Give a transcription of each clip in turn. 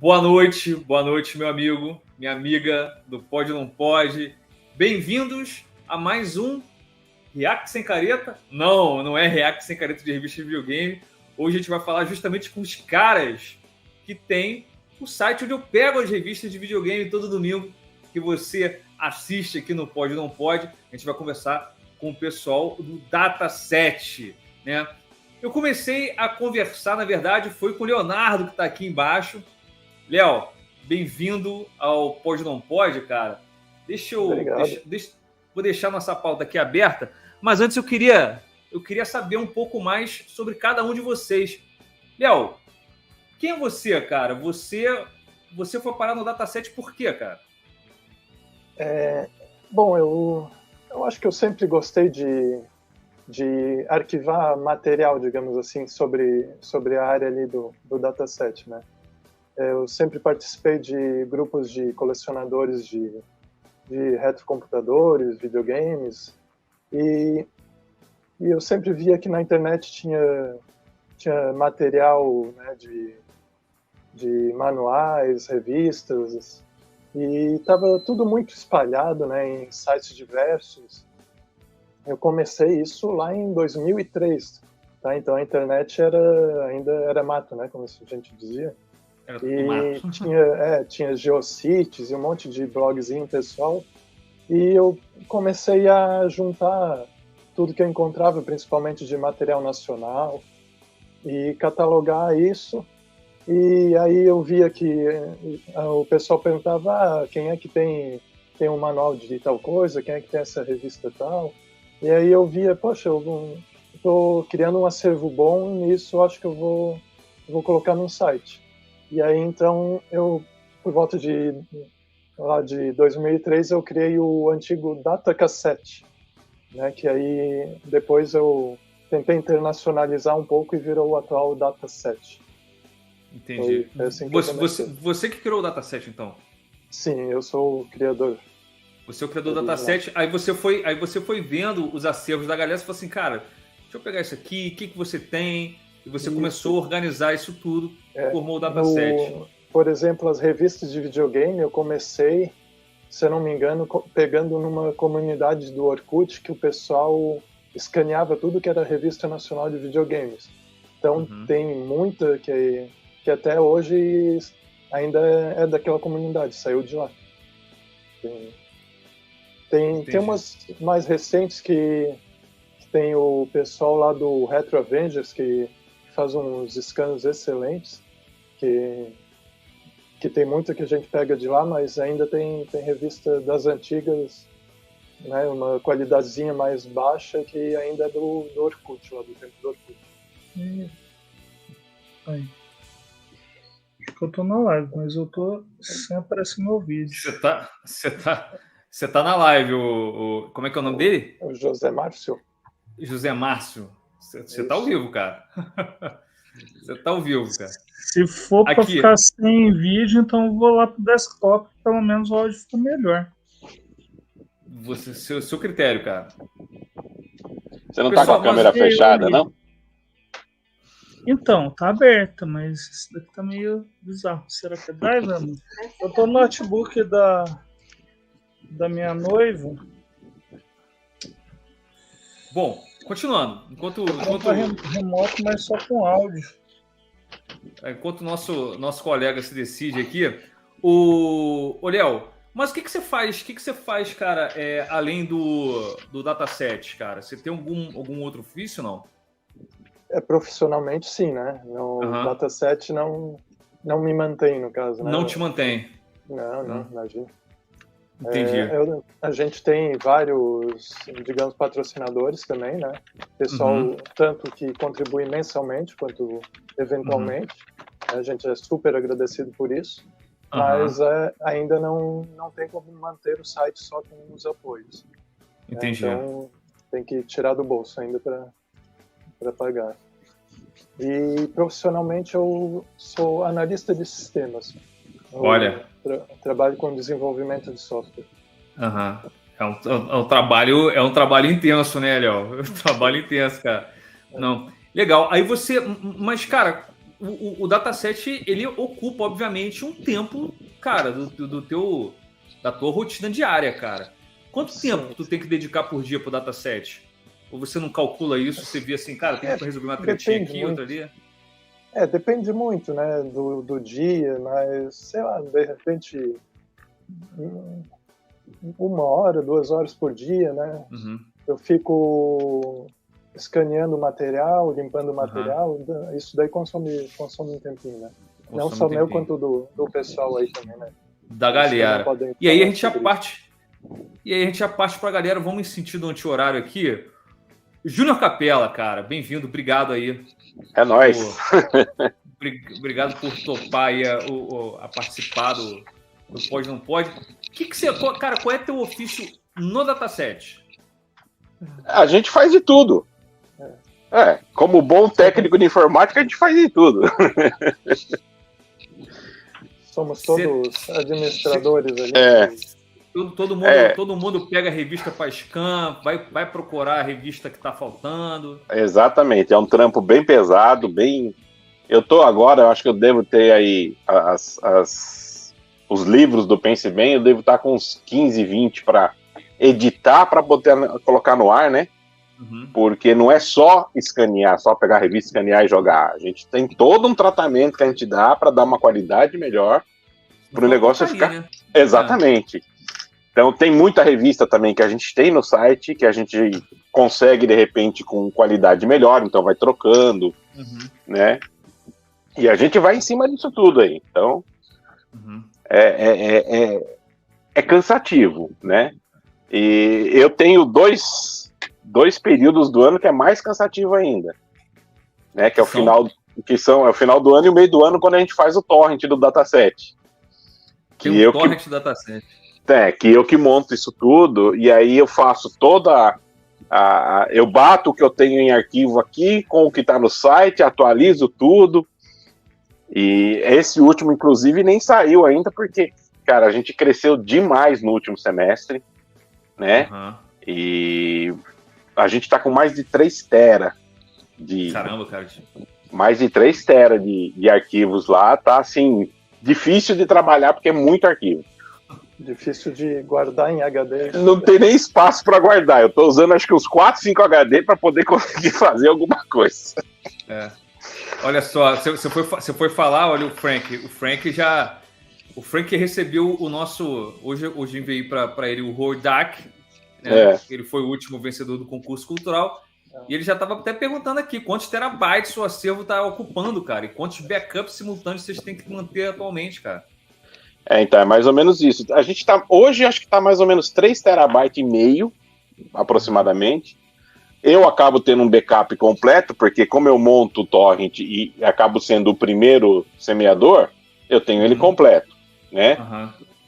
Boa noite, meu amigo, minha amiga do Pode ou Não Pode. Bem-vindos a mais um React Sem Careta. Não é React Sem Careta de revista de videogame. Hoje a gente vai falar justamente com os caras que tem o site onde eu pego as revistas de videogame todo domingo, que você assiste aqui no Pode ou Não Pode. A gente vai conversar com o pessoal do Dataset, né? Eu comecei a conversar, na verdade, foi com o Leonardo, que está aqui embaixo. Léo, bem-vindo ao Pode ou Não Pode, cara. Vou deixar nossa pauta aqui aberta, mas antes eu queria saber um pouco mais sobre cada um de vocês. Léo, quem é você, cara? Você foi parar no Dataset por quê, cara? Bom, eu acho que eu sempre gostei de arquivar material, digamos assim, sobre a área ali do Dataset, né? Eu sempre participei de grupos de colecionadores de retrocomputadores, videogames, e eu sempre via que na internet tinha material, né, de manuais, revistas, e estava tudo muito espalhado, né, em sites diversos. Eu comecei isso lá em 2003, tá? Então a internet ainda era mato, né, como a gente dizia. E tinha Geocities e um monte de blogzinho pessoal, e eu comecei a juntar tudo que eu encontrava, principalmente de material nacional, e catalogar isso. E aí eu via que o pessoal perguntava quem é que tem um manual de tal coisa, quem é que tem essa revista tal. E aí eu via, poxa, eu estou criando um acervo bom nisso, acho que eu vou colocar num site. E aí então por volta de 2003 eu criei o antigo Datacassette, né? Que aí depois eu tentei internacionalizar um pouco e virou o atual Dataset. Entendi. Assim você que criou o Dataset, então? Sim, eu sou o criador. Você é o criador do Dataset, aí você foi vendo os acervos da galera e falou assim, cara, deixa eu pegar isso aqui, o que você tem? E você começou a organizar isso tudo, formou o Dataset. Por exemplo, as revistas de videogame, eu comecei, se eu não me engano, pegando numa comunidade do Orkut que o pessoal escaneava tudo que era revista nacional de videogames. Então tem muita que até hoje ainda é daquela comunidade, saiu de lá. Tem umas mais recentes que tem o pessoal lá do Retro Avengers que faz uns scans excelentes, que tem muita que a gente pega de lá, mas ainda tem revista das antigas, né, uma qualidadezinha mais baixa que ainda é do Orkut, lá do tempo do Orkut. Aí. Acho que eu tô na live, mas eu tô sem aparecer meu vídeo. Você tá na live, como é que é o nome dele? O José Márcio. José Márcio. Você tá ao vivo, cara. Você tá ao vivo, cara. Se for para ficar sem vídeo, então eu vou lá pro desktop, pelo menos o áudio fica melhor. Seu critério, cara. Você não tá com a câmera fechada, não? Então, tá aberta, mas isso daqui tá meio bizarro. Será que é drive, mano? Eu tô no notebook da minha noiva. Bom, continuando. Enquanto remoto, mas só com áudio. Enquanto o nosso colega se decide aqui, o Léo, mas o que você faz? O que você faz, cara, além do Dataset, cara? Você tem algum outro ofício, não? Profissionalmente, sim, né? No Dataset não me mantém, no caso. Né? Não te mantém? Não, imagina. Entendi. A gente tem vários, digamos, patrocinadores também, né? Pessoal, tanto que contribui mensalmente quanto eventualmente. A gente é super agradecido por isso. Mas ainda não tem como manter o site só com os apoios. Entendi. Então, tem que tirar do bolso ainda para pagar. E profissionalmente eu sou analista de sistemas. Olha. Trabalho com desenvolvimento de software. É um trabalho intenso, né, Léo? É um trabalho intenso, cara. Não. Legal. Aí mas, cara, o dataset, ele ocupa, obviamente, um tempo, cara, da tua rotina diária, cara. Quanto tempo tu tem que dedicar por dia pro dataset? Ou você não calcula isso, você vê assim, cara, tem que resolver uma tretinha aqui, outra ali? Depende muito, né, do dia, mas, sei lá, de repente, 1 hora, 2 horas por dia, né? Uhum. Eu fico escaneando o material, limpando o material, isso daí consome um tempinho, né? Não só meu, quanto do pessoal aí também, né? Da galera. E aí a gente já parte pra galera, vamos em sentido anti-horário aqui. Júnior Capela, cara, bem-vindo, obrigado aí. É nóis. Obrigado por topar aí a participar do Pode Não Pode. Cara, qual é teu ofício no dataset? A gente faz de tudo. Como bom técnico de informática, a gente faz de tudo. Somos todos administradores ali. Todo mundo pega a revista para scan, vai procurar a revista que está faltando. Exatamente, é um trampo bem pesado, bem... Eu acho que eu devo ter aí os livros do Pense Bem, eu devo estar com uns 15, 20 para editar, para colocar no ar, né? Uhum. Porque não é só escanear, só pegar a revista, escanear e jogar. A gente tem todo um tratamento que a gente dá para dar uma qualidade melhor para o negócio ficar... Né? Exatamente. Então tem muita revista também que a gente tem no site, que a gente consegue, de repente, com qualidade melhor, então vai trocando, né? E a gente vai em cima disso tudo aí. Então, é cansativo, né? E eu tenho dois períodos do ano que é mais cansativo ainda, né? Que é o final do ano e o meio do ano, quando a gente faz o torrent do dataset. Torrent do dataset. Que eu que monto isso tudo, e aí eu faço eu bato o que eu tenho em arquivo aqui com o que está no site, atualizo tudo, e esse último, inclusive, nem saiu ainda, porque, cara, a gente cresceu demais no último semestre, né? E a gente está com mais de 3 tera Caramba, cara. Mais de 3 tera de arquivos lá, tá, assim, difícil de trabalhar, porque é muito arquivo. Difícil de guardar em HD. Não tem nem espaço para guardar. Eu tô usando acho que uns 4, 5 HD para poder conseguir fazer alguma coisa. Olha só, você foi falar, olha o Frank recebeu o nosso... Hoje enviei para ele o Hordak, né? Ele foi o último vencedor do concurso cultural. E ele já estava até perguntando aqui quantos terabytes o acervo está ocupando, cara. E quantos backups simultâneos vocês têm que manter atualmente, cara. Então, é mais ou menos isso. A gente hoje acho que está mais ou menos 3,5 terabytes, aproximadamente. Eu acabo tendo um backup completo, porque como eu monto o torrent e acabo sendo o primeiro semeador, eu tenho ele completo, né?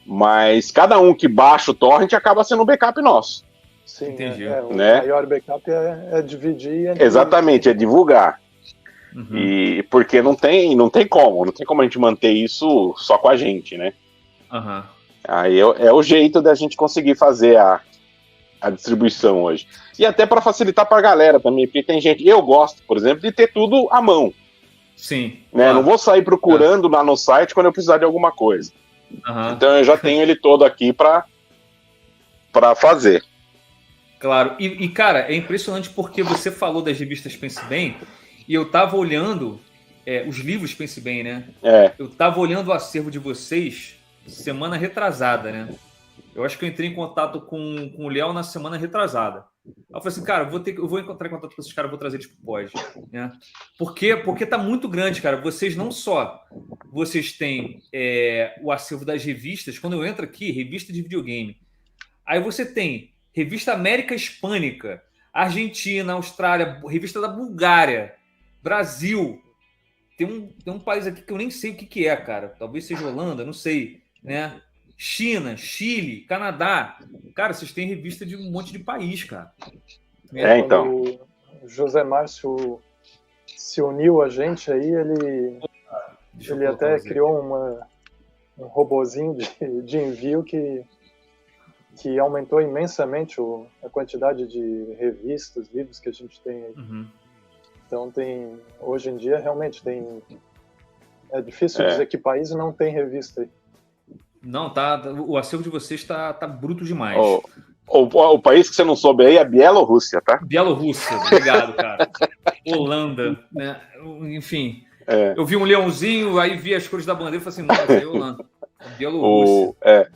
Mas cada um que baixa o torrent acaba sendo um backup nosso. Sim, entendi. O maior backup é dividir. Exatamente, é divulgar. E porque não tem como a gente manter isso só com a gente, né? Aí é o jeito da gente conseguir fazer a distribuição hoje. E até para facilitar para a galera também, porque tem gente... Eu gosto, por exemplo, de ter tudo à mão. Sim. Né? Claro. Não vou sair procurando lá no site quando eu precisar de alguma coisa. Então eu já tenho ele todo aqui para fazer. Claro. E, cara, é impressionante porque você falou das revistas Pense Bem e eu tava olhando os livros Pense Bem, né? Eu tava olhando o acervo de vocês semana retrasada, né? Eu acho que eu entrei em contato com o Léo na semana retrasada. Aí eu falei assim, cara, eu vou entrar em contato com esses caras, vou trazer eles pro Pod, né? Porque tá muito grande, cara. Vocês não só... Vocês têm o acervo das revistas. Quando eu entro aqui, revista de videogame. Aí você tem revista América Hispânica, Argentina, Austrália, revista da Bulgária, Brasil. Tem um país aqui que eu nem sei o que é, cara. Talvez seja Holanda, não sei, né? China, Chile, Canadá. Cara, vocês têm revista de um monte de país, cara. Então. O José Márcio se uniu a gente aí, ele até criou um robozinho de envio que aumentou imensamente a quantidade de revistas, livros que a gente tem aí. Então hoje em dia realmente tem É difícil dizer que país não tem revista aí. Não, o acervo de vocês tá bruto demais. O país que você não soube aí é a Bielorrússia, tá? Bielorrússia, obrigado, cara. Holanda, né? Enfim. Eu vi um leãozinho, aí vi as cores da bandeira e falei assim, nossa, é Holanda. Bielorrússia.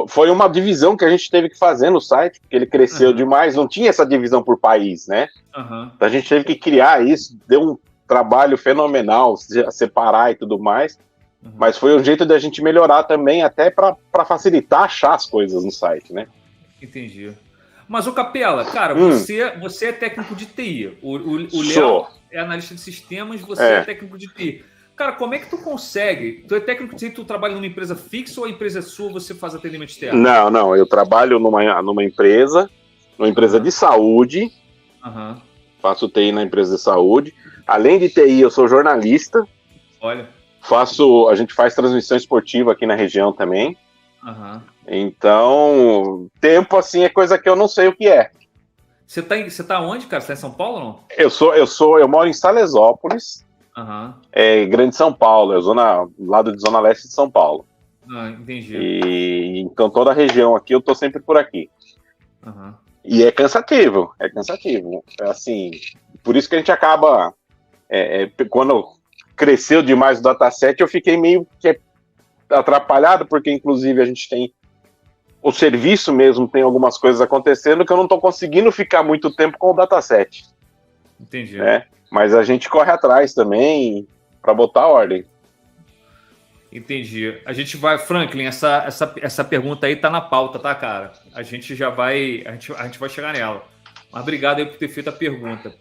Foi uma divisão que a gente teve que fazer no site, porque ele cresceu demais, não tinha essa divisão por país, né? Então a gente teve que criar isso, deu um trabalho fenomenal, separar e tudo mais, mas foi um jeito da gente melhorar também, até para facilitar achar as coisas no site, né? Entendi. Mas, o Capela, cara, você é técnico de TI. O Léo é analista de sistemas, você é técnico de TI. Cara, como é que tu consegue? Tu é técnico de TI, tu trabalha numa empresa fixa ou a empresa é sua, você faz atendimento externo? Não, eu trabalho numa empresa de saúde, faço TI na empresa de saúde. Além de TI, eu sou jornalista. Olha. A gente faz transmissão esportiva aqui na região também. Então, tempo assim é coisa que eu não sei o que é. Você tá onde, cara? Você tá em São Paulo ou não? Eu moro em Salesópolis, Grande São Paulo, lado de Zona Leste de São Paulo. Entendi. E então toda a região aqui, eu tô sempre por aqui. E é cansativo. Assim, por isso que a gente acaba, quando cresceu demais o dataset, eu fiquei meio que atrapalhado, porque inclusive a gente tem o serviço mesmo, tem algumas coisas acontecendo que eu não estou conseguindo ficar muito tempo com o dataset. Entendi. Né? Mas a gente corre atrás também para botar ordem. Entendi. A gente vai, Franklin, essa pergunta aí tá na pauta, tá, cara? A gente vai chegar nela. Mas obrigado aí por ter feito a pergunta.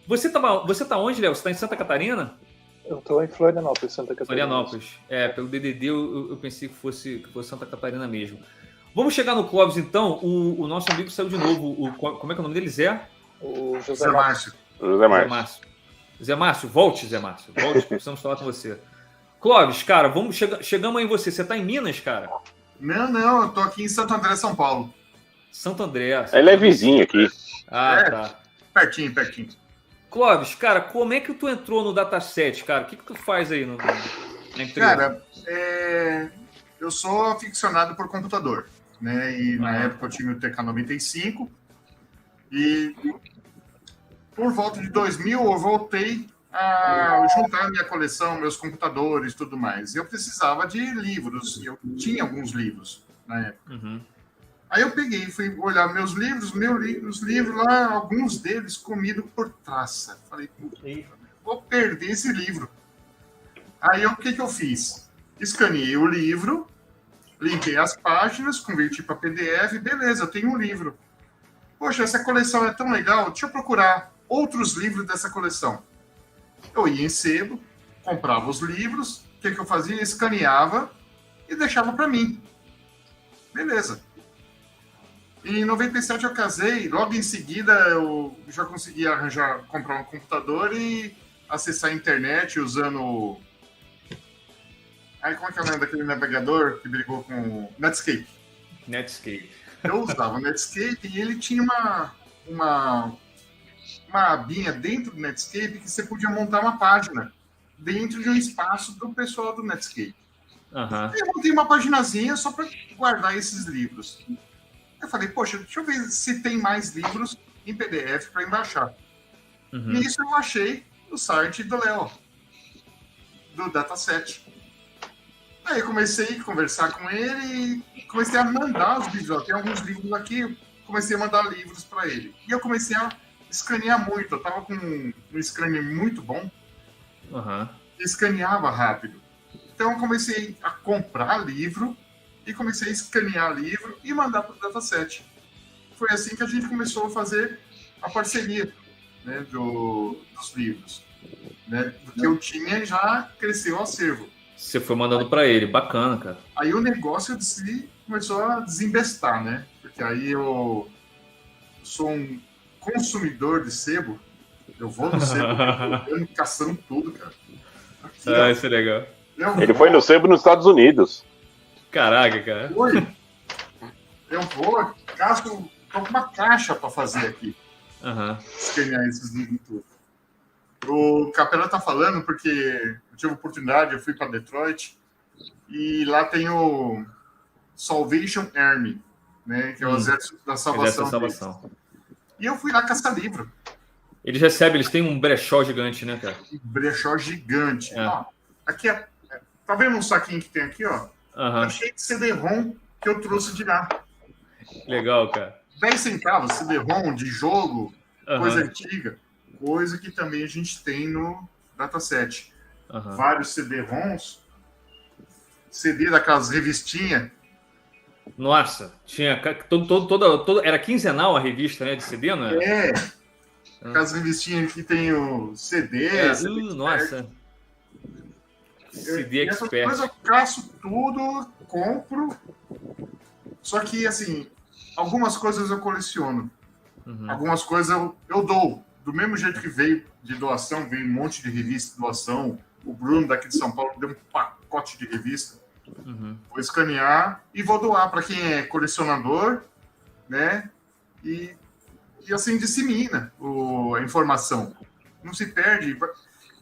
Você tá onde, Léo? Você tá em Santa Catarina? Eu tô em Florianópolis, Santa Catarina. Florianópolis. Pelo DDD eu pensei que fosse Santa Catarina mesmo. Vamos chegar no Clóvis, então. O nosso amigo saiu de novo. Como é que é o nome dele, Zé? O José Márcio. Zé Márcio, volte, Zé Márcio. Volte, precisamos falar com você. Clóvis, cara, chegamos aí em você. Você tá em Minas, cara? Não, eu tô aqui em Santo André, São Paulo. Santo André. Ele é vizinho aqui. Tá. Pertinho. Clóvis, cara, como é que tu entrou no dataset, cara? O que tu faz aí na empresa? Cara, eu sou aficionado por computador, né? E na época eu tinha o TK95 e por volta de 2000 eu voltei a juntar minha coleção, meus computadores e tudo mais. Eu precisava de livros, eu tinha alguns livros na época. Aí eu peguei, fui olhar meus livros lá, alguns deles comidos por traça. Falei, vou perder esse livro. Aí o que eu fiz? Escaneei o livro, linkei as páginas, converti para PDF, beleza, eu tenho um livro. Poxa, essa coleção é tão legal, deixa eu procurar outros livros dessa coleção. Eu ia em sebo, comprava os livros, o que eu fazia? Escaneava e deixava para mim. Beleza. Em 97 eu casei, logo em seguida eu já consegui comprar um computador e acessar a internet usando... como é que é o nome daquele navegador que brigou com o Netscape? Eu usava o Netscape e ele tinha uma abinha dentro do Netscape que você podia montar uma página dentro de um espaço do pessoal do Netscape. Eu montei uma paginazinha só para guardar esses livros. Eu falei, poxa, deixa eu ver se tem mais livros em PDF para embaixar. Nisso eu achei o site do Léo, do Dataset. Aí eu comecei a conversar com ele e comecei a mandar os livros. Tem alguns livros aqui, comecei a mandar livros para ele. E eu comecei a escanear muito. Eu estava com um scanner muito bom. E escaneava rápido. Então eu comecei a comprar livro e comecei a escanear livro e mandar para o Dataset. Foi assim que a gente começou a fazer a parceria, né, dos livros. Né? Do que eu tinha já cresceu o acervo. Você foi mandando para ele, bacana, cara. Aí o negócio começou a desembestar, né? Porque aí eu sou um consumidor de sebo. Eu vou no sebo, eu caçando tudo, cara. Aqui, isso é legal. Ele foi no sebo nos Estados Unidos. Caraca, cara. Eu vou, tô com uma caixa para fazer aqui. Escanear esses livros tudo. O Capela tá falando porque eu tive oportunidade, eu fui para Detroit, e lá tem o Salvation Army, né, que é o Exército da Salvação. E eu fui lá caçar livro. Eles têm um brechó gigante, né, cara? Um brechó gigante. Ó, aqui tá vendo um saquinho que tem aqui, ó? Tá cheio de CD-ROM que eu trouxe de lá. Legal, cara. 10 centavos, CD-ROM de jogo, coisa antiga. Coisa que também a gente tem no dataset. Vários CD-ROMs, CD daquelas revistinhas. Nossa, tinha era quinzenal a revista, né, de CD, não é? Aquelas revistinhas que tem o CD. Nossa. CD Expert. Depois eu caço tudo, compro. Só que, assim, algumas coisas eu coleciono. Algumas coisas eu dou. Do mesmo jeito que veio de doação, veio um monte de revista de doação. O Bruno, daqui de São Paulo, deu um pacote de revista. Vou escanear e vou doar para quem é colecionador, né? E assim dissemina a informação. Não se perde.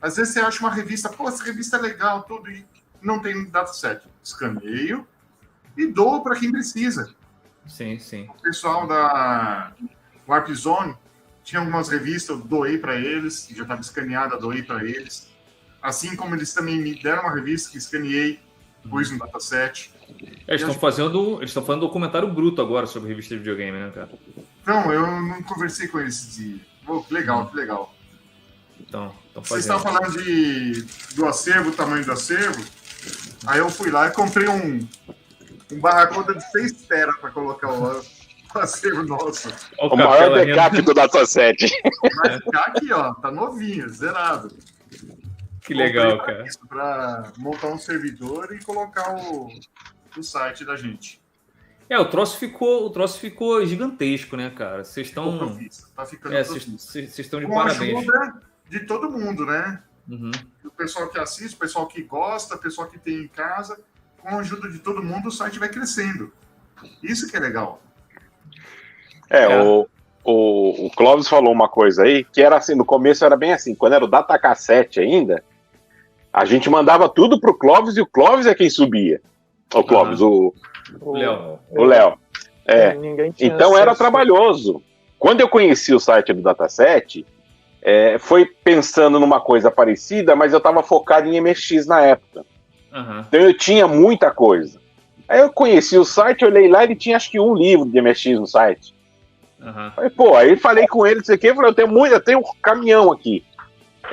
Às vezes você acha uma revista, pô, essa revista é legal, tudo, e não tem dataset. Escaneio e dou para quem precisa. Sim, sim. O pessoal da Warp Zone tinha algumas revistas, eu doei para eles, já estava escaneada, doei para eles. Assim como eles também me deram uma revista que escaneei, pus no dataset. Eles estão fazendo um documentário bruto agora sobre revista de videogame, né, cara? Não, eu não conversei com eles esse dia. Oh, que legal, que legal. Então, vocês estavam falando do acervo, o tamanho do acervo. Aí eu fui lá e comprei um barracuda de 6 teras para colocar o acervo nosso. O maior backup do dataset. Vai ficar aqui, ó, tá novinho, zerado. Que legal, cara. Para montar um servidor e colocar o site da gente. O troço ficou gigantesco, né, cara? Vocês estão... Tá ficando vocês estão de parabéns. Com a ajuda de todo mundo, né? O pessoal que assiste, o pessoal que gosta, o pessoal que tem em casa, com a ajuda de todo mundo, o site vai crescendo. Isso que é legal. O Clóvis falou uma coisa aí, que era assim, no começo era bem assim, quando era o datacassete ainda, a gente mandava tudo pro Clóvis e o Clóvis é quem subia. O Clóvis, o Léo. Então era trabalhoso. Quando eu conheci o site do dataset, foi pensando numa coisa parecida, mas eu estava focado em MX na época. Então eu tinha muita coisa. Aí eu conheci o site, olhei lá, ele tinha acho que um livro de MX no site. Aí falei com ele, eu tenho um caminhão aqui.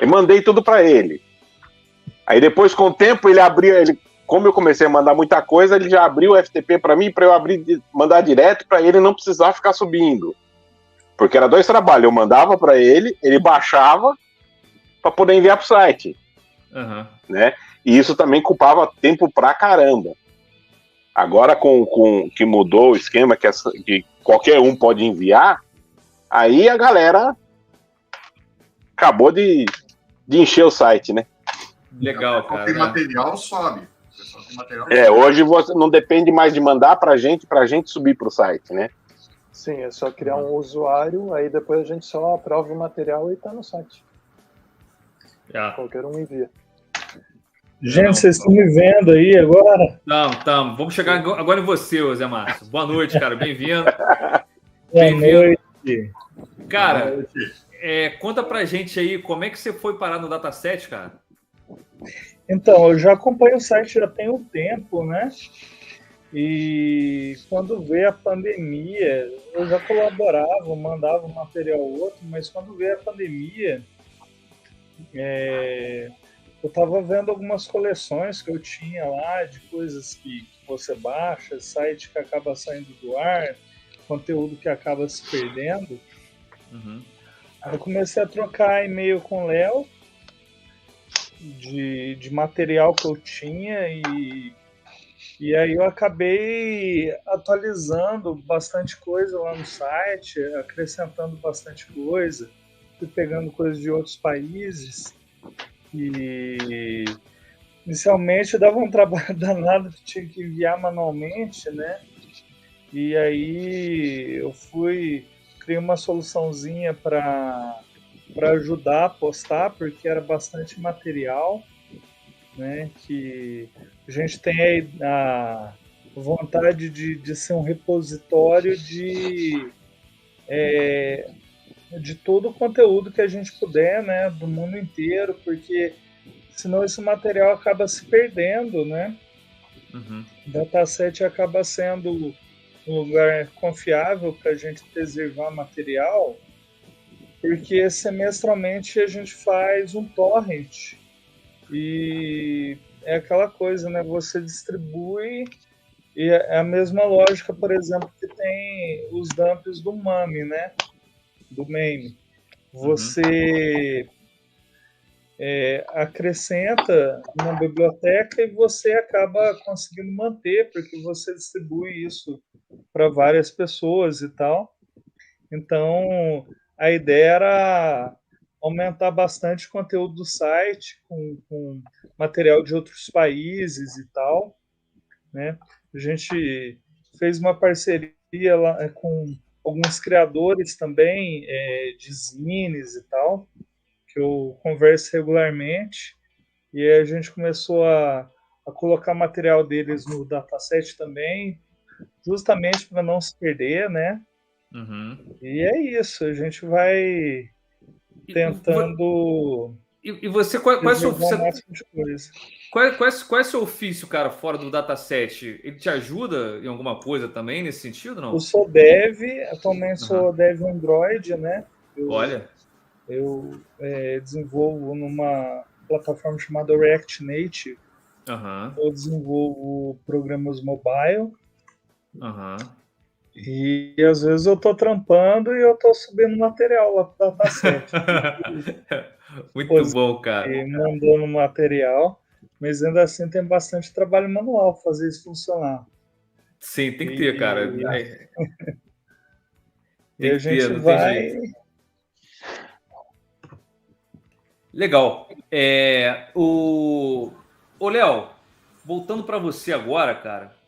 Eu mandei tudo para ele. Aí depois, com o tempo, como eu comecei a mandar muita coisa, ele já abriu o FTP para mim, para eu mandar direto para ele não precisar ficar subindo. Porque era 2 trabalhos. Eu mandava para ele baixava para poder enviar para o site. Né? E isso também ocupava tempo pra caramba. Agora, com que mudou o esquema, que qualquer um pode enviar, aí a galera acabou de encher o site, né? Legal, cara. Tem material, sobe. Hoje você não depende mais de mandar pra gente subir pro site, né? Sim, é só criar um usuário, aí depois a gente só aprova o material e tá no site. Qualquer um envia. Gente, vocês estão me vendo aí agora? Não. Vamos chegar agora em você, Zé Márcio. Boa noite, cara. Bem-vindo. Boa noite. Cara, conta pra gente aí, como é que você foi parar no dataset, cara? Então, eu já acompanho o site já tem um tempo, né? E quando veio a pandemia, eu já colaborava, mandava um material ou outro, mas quando veio a pandemia, eu estava vendo algumas coleções que eu tinha lá, de coisas que você baixa, site que acaba saindo do ar, conteúdo que acaba se perdendo. Aí eu comecei a trocar e-mail com o Léo, de material que eu tinha, e aí eu acabei atualizando bastante coisa lá no site, acrescentando bastante coisa, fui pegando coisas de outros países, e inicialmente dava um trabalho danado que tinha que enviar manualmente, né? E aí eu criei uma soluçãozinha para ajudar a postar, porque era bastante material. né? Que a gente tem a vontade de ser um repositório de todo o conteúdo que a gente puder, né? Do mundo inteiro, porque senão esse material acaba se perdendo, né? Uhum. O dataset acaba sendo um lugar confiável para a gente preservar material, porque semestralmente a gente faz um torrent e é aquela coisa, né? Você distribui e é a mesma lógica, por exemplo, que tem os dumps do MAME, né? Do MAME. Você acrescenta na biblioteca e você acaba conseguindo manter, porque você distribui isso para várias pessoas e tal. Então, a ideia era aumentar bastante o conteúdo do site, com material de outros países e tal, né? A gente fez uma parceria lá com alguns criadores também de zines e tal, que eu converso regularmente, e aí a gente começou a colocar material deles no dataset também, justamente para não se perder, né? Uhum. E é isso, a gente vai tentando e você, qual é o seu máximo de coisa. Qual é o seu ofício, cara, fora do dataset? Ele te ajuda em alguma coisa também nesse sentido, não? Eu sou dev, atualmente sou dev Android, né? Olha. Eu desenvolvo numa plataforma chamada React Native. Eu desenvolvo programas mobile. E às vezes eu tô trampando e eu tô subindo material lá pro dataset. Muito bom, cara. E mandando material, mas ainda assim tem bastante trabalho manual para fazer isso funcionar. Sim, tem que ter, cara. E a gente vai. Legal. Ô, Léo, voltando para você agora, cara.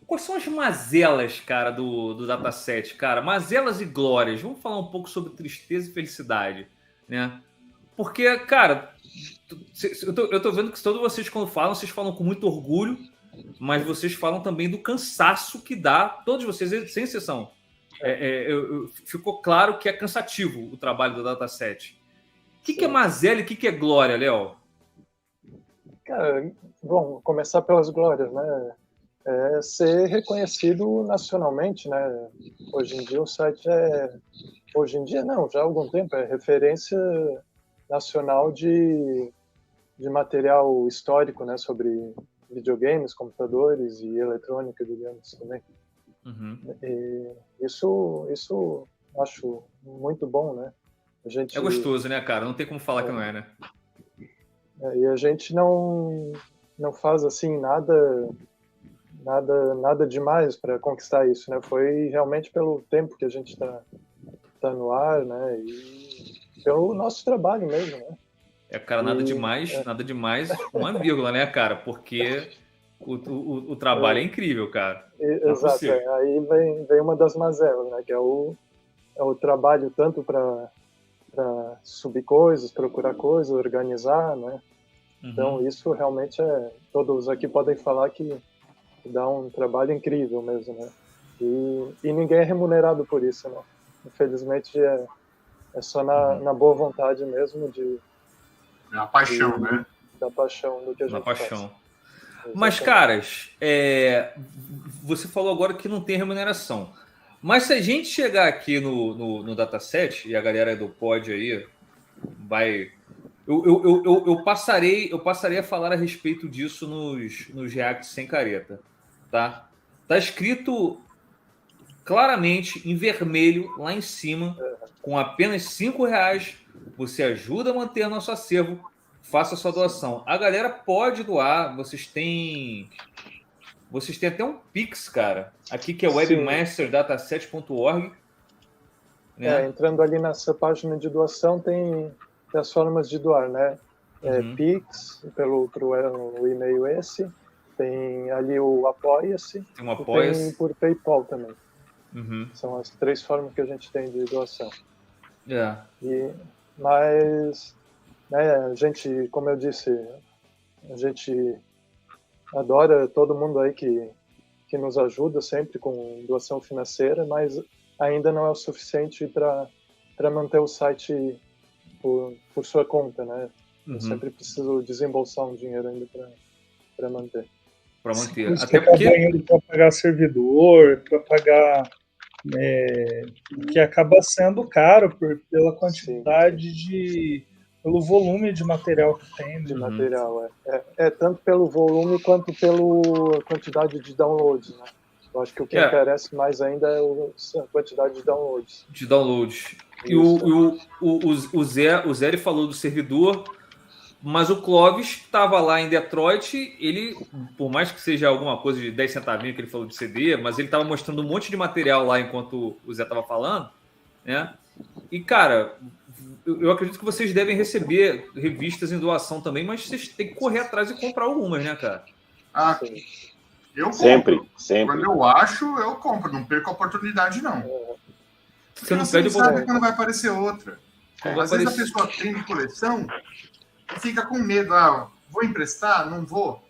Quais são as mazelas, cara, do dataset, cara? Mazelas e glórias. Vamos falar um pouco sobre tristeza e felicidade, né? Porque, cara, eu tô vendo que todos vocês, quando falam, vocês falam com muito orgulho, mas vocês falam também do cansaço que dá, todos vocês, sem exceção. Ficou claro que é cansativo o trabalho do dataset. O que é mazela e o que é glória, Léo? Cara, bom, começar pelas glórias, né? Ser reconhecido nacionalmente, né? Hoje em dia o site hoje em dia não, já há algum tempo é referência nacional de material histórico, né? Sobre videogames, computadores e eletrônica, digamos, também. E isso acho muito bom, né? É gostoso, né, cara? Não tem como falar que não é, né? E a gente não faz assim nada demais para conquistar isso, né? Foi realmente pelo tempo que a gente tá no ar, né? E pelo nosso trabalho mesmo, né? Cara, nada demais, uma vírgula, né, cara? Porque o trabalho é incrível, cara. Exato. Aí vem uma das mazelas, né? Que é o trabalho tanto para subir coisas, procurar coisas, organizar, né? Então isso realmente todos aqui podem falar que dá um trabalho incrível mesmo, né? E ninguém é remunerado por isso, né? Infelizmente é só na boa vontade mesmo a paixão, né? Da paixão do que a gente faz. Mas, caras, você falou agora que não tem remuneração. Mas se a gente chegar aqui no dataset, e a galera do pod aí vai... Eu passarei a falar a respeito disso nos React sem careta. Tá escrito claramente em vermelho lá em cima, com apenas R$5, você ajuda a manter nosso acervo, faça a sua doação. A galera pode doar, vocês têm até um Pix, cara, aqui que é webmasterdataset.org, né? Entrando ali nessa página de doação tem as formas de doar, né? Pix, pro e-mail esse, tem ali o Apoia-se, tem um Apoia-se. E tem por PayPal também. São as 3 formas que a gente tem de doação. Mas né, a gente, como eu disse, a gente adora todo mundo aí que nos ajuda sempre com doação financeira, mas ainda não é o suficiente para manter o site por sua conta, né? Eu sempre preciso desembolsar um dinheiro ainda para manter. Para manter. Até porque para pagar servidor, para pagar que acaba sendo caro pela quantidade pelo volume de material que tem. De material, tanto pelo volume quanto pela quantidade de downloads, né? Eu acho que o que interessa mais ainda é a quantidade de downloads. E o Zé falou do servidor, mas o Clóvis estava lá em Detroit, ele, por mais que seja alguma coisa de 10 centavinhos que ele falou de CD, mas ele estava mostrando um monte de material lá enquanto o Zé estava falando, né? E, cara, eu acredito que vocês devem receber revistas em doação também, mas vocês têm que correr atrás e comprar algumas, né, cara? Eu compro. Sempre. Quando eu acho, eu compro. Não perco a oportunidade, não. Você não pede sabe quando vai aparecer outra. Às vezes a pessoa tem de coleção e fica com medo. Vou emprestar? Não vou.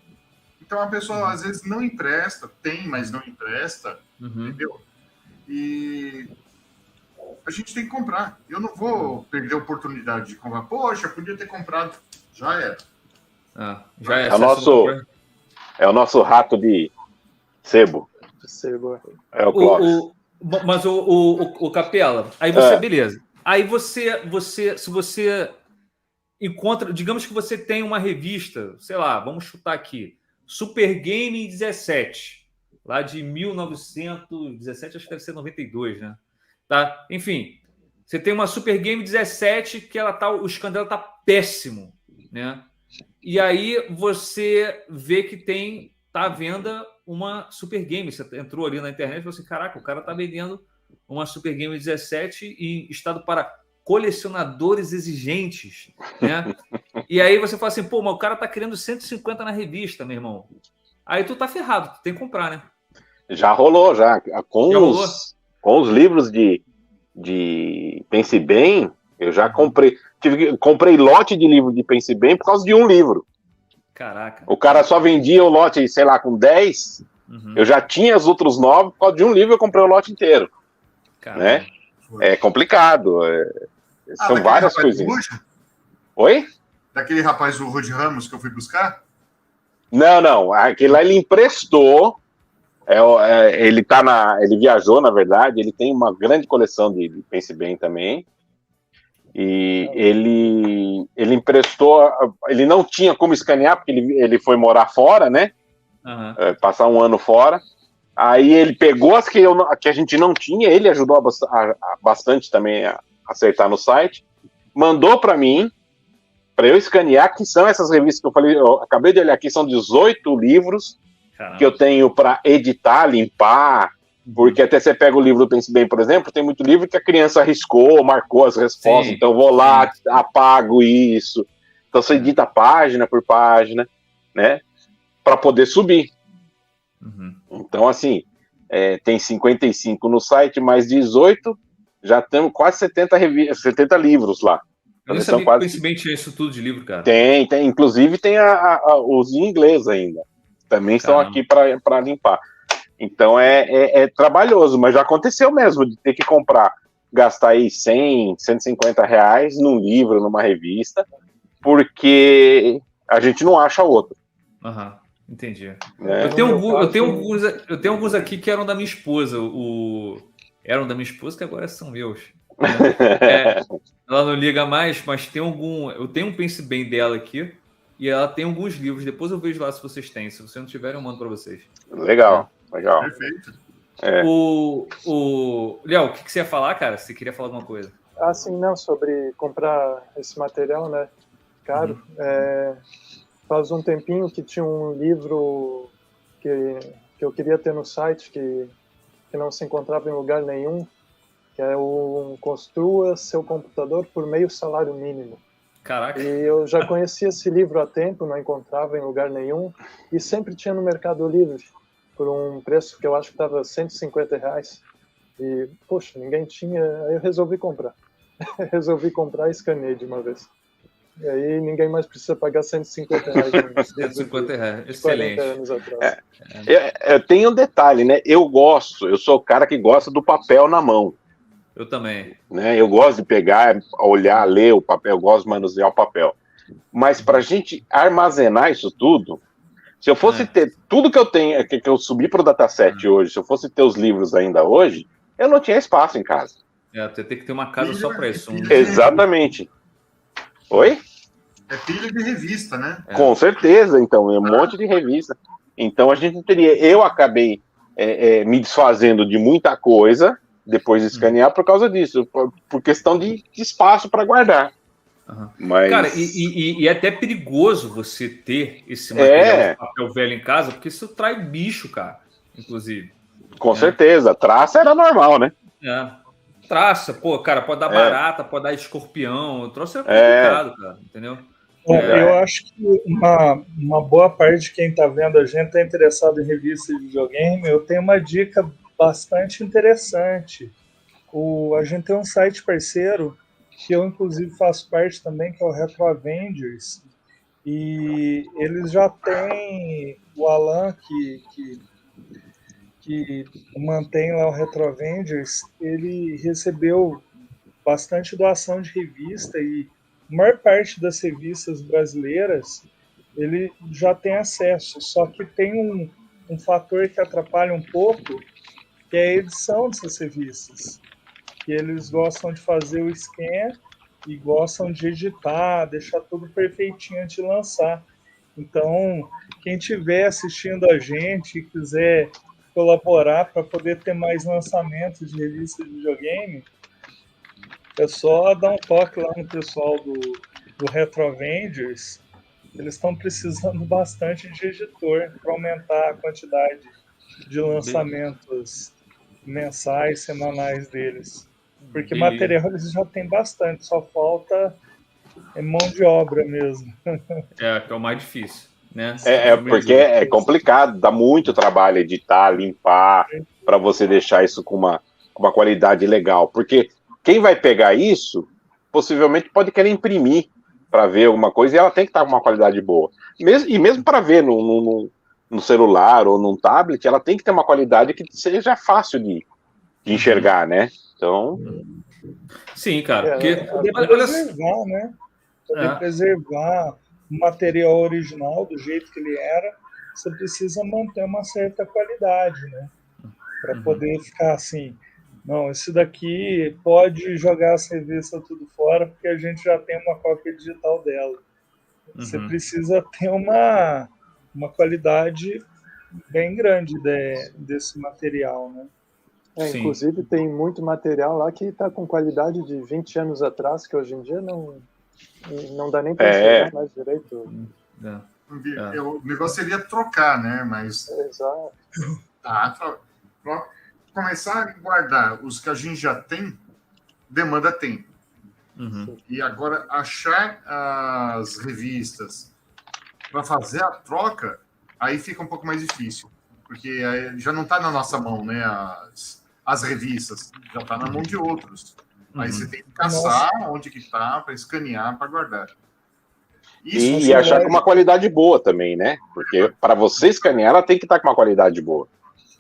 Então a pessoa às vezes não empresta. Tem, mas não empresta. Entendeu? E a gente tem que comprar. Eu não vou perder a oportunidade de comprar. Poxa, podia ter comprado. Já era. É o nosso rato de sebo. É o Clóvis. Mas o Capela, aí você, beleza. Aí se você encontra, digamos que você tem uma revista, sei lá, vamos chutar aqui, Super Game 17, lá de 1917, acho que deve ser 92, né? Tá? Enfim, você tem uma Super Game 17 que o scan dela tá péssimo, né? E aí você vê que tá à venda uma Super Game. Você entrou ali na internet e falou assim, caraca, o cara tá vendendo uma Super Game 17 em estado para colecionadores exigentes, né? E aí você fala assim, pô, mas o cara tá querendo 150 na revista, meu irmão. Aí tu tá ferrado, tu tem que comprar, né? Já rolou, já. Com os livros de Pense Bem, eu já comprei. Comprei lote de livro de Pense Bem por causa de um livro. Caraca. O cara só vendia o lote, sei lá, com 10. Eu já tinha os outros 9, por causa de um livro eu comprei o lote inteiro. Caraca. Né? É complicado. São várias coisinhas. Oi? Daquele rapaz do Rude Ramos que eu fui buscar? Não. Aquele lá ele emprestou. Ele viajou, na verdade. Ele tem uma grande coleção de Pense Bem também. E ele emprestou. Ele não tinha como escanear, porque ele foi morar fora, né? Passar um ano fora. Aí ele pegou as que a gente não tinha. Ele ajudou bastante também a acertar no site. Mandou para mim, para eu escanear, que são essas revistas que eu falei. Eu acabei de olhar aqui, são 18 livros. Caramba. Que eu tenho para editar, limpar. Porque até você pega o livro do Pense Bem, por exemplo, tem muito livro que a criança arriscou, marcou as respostas. Sim, então eu vou lá, apago isso. Então você edita página por página, né? Para poder subir. Então, assim, tem 55 no site, mais 18, já temos quase 70 livros lá. Eu não sabia que o Pense Bem tinha isso tudo de livro, cara. Tem. Inclusive tem os em inglês ainda. Também estão aqui para limpar. Então é trabalhoso, mas já aconteceu mesmo de ter que gastar aí 100, 150 reais num livro, numa revista, porque a gente não acha outro. Entendi. Eu tenho alguns aqui que eram da minha esposa. Eram da minha esposa, que agora são meus. Ela não liga mais, mas tem eu tenho um Pense Bem dela aqui, e ela tem alguns livros. Depois eu vejo lá se vocês têm. Se vocês não tiverem, eu mando para vocês. Legal. Perfeito. Léo, o que você ia falar, cara? Você queria falar alguma coisa? Sim, não, sobre comprar esse material, né? Caro. Faz um tempinho que tinha um livro que eu queria ter no site, que não se encontrava em lugar nenhum, que é o Construa Seu Computador por Meio Salário Mínimo. Caraca. E eu já conhecia esse livro há tempo, não encontrava em lugar nenhum, e sempre tinha no Mercado Livre, por um preço que eu acho que estava 150 reais. E, poxa, ninguém tinha, aí eu resolvi comprar. E escaneei de uma vez. E aí ninguém mais precisa pagar R$150. 150 reais, excelente. Anos atrás. Eu tenho um detalhe, né? Eu sou o cara que gosta do papel na mão. Eu também. Né? Eu gosto de pegar, olhar, ler o papel, eu gosto de manusear o papel. Mas para a gente armazenar isso tudo, se eu fosse ter tudo que eu tenho, que eu subi para o dataset hoje, se eu fosse ter os livros ainda hoje, eu não tinha espaço em casa. Você tem que ter uma casa só para isso. Exatamente. Oi? É pilha de revista, né? Com certeza, então, é um monte de revista. Então a gente teria. Eu acabei me desfazendo de muita coisa depois de escanear por causa disso, por questão de espaço para guardar. Mas... Cara, e é até perigoso você ter esse material de papel velho em casa, porque isso traz bicho, cara, inclusive. Com certeza. Traça era normal, né? Traça, pô, cara, pode dar barata, pode dar escorpião. O troço é complicado, cara, entendeu? Eu acho que uma boa parte de quem tá vendo a gente tá interessado em revistas de videogame. Eu tenho uma dica bastante interessante. A gente tem um site parceiro que eu, inclusive, faço parte também, que é o Retro Avengers, e eles já têm o Alan, que mantém lá o Retro Avengers, ele recebeu bastante doação de revista, e a maior parte das revistas brasileiras ele já tem acesso, só que tem um fator que atrapalha um pouco, que é a edição dessas revistas. Que eles gostam de fazer o scan e gostam de editar, deixar tudo perfeitinho antes de lançar. Então, quem estiver assistindo a gente e quiser colaborar para poder ter mais lançamentos de revistas de videogame, é só dar um toque lá no pessoal do Retro Avengers. Eles estão precisando bastante de editor para aumentar a quantidade de lançamentos mensais, semanais deles. Porque material eles já têm bastante, só falta mão de obra mesmo. Que é o mais difícil, né? Porque é complicado, dá muito trabalho editar, limpar, para você deixar isso com uma qualidade legal. Porque quem vai pegar isso, possivelmente pode querer imprimir para ver alguma coisa, e ela tem que estar com uma qualidade boa. Mesmo para ver no celular ou num tablet, ela tem que ter uma qualidade que seja fácil de enxergar, né? Então... Sim, cara. Porque... Poder preservar, né? Poder preservar o material original do jeito que ele era, você precisa manter uma certa qualidade, né? Para poder ficar assim, não, esse daqui pode jogar as revistas tudo fora, porque a gente já tem uma cópia digital dela. Você precisa ter uma qualidade bem grande desse material, né? Inclusive tem muito material lá que está com qualidade de 20 anos atrás, que hoje em dia não dá nem para enxergar mais direito. O negócio seria trocar, né? Mas... Exato. Começar a guardar os que a gente já tem, demanda tempo. E agora achar as revistas para fazer a troca, aí fica um pouco mais difícil. Porque aí já não está na nossa mão, né? As revistas, já está na mão de outros. Aí você tem que caçar onde que está para escanear, para guardar. E achar com uma qualidade boa também, né? Porque para você escanear, ela tem que estar com uma qualidade boa.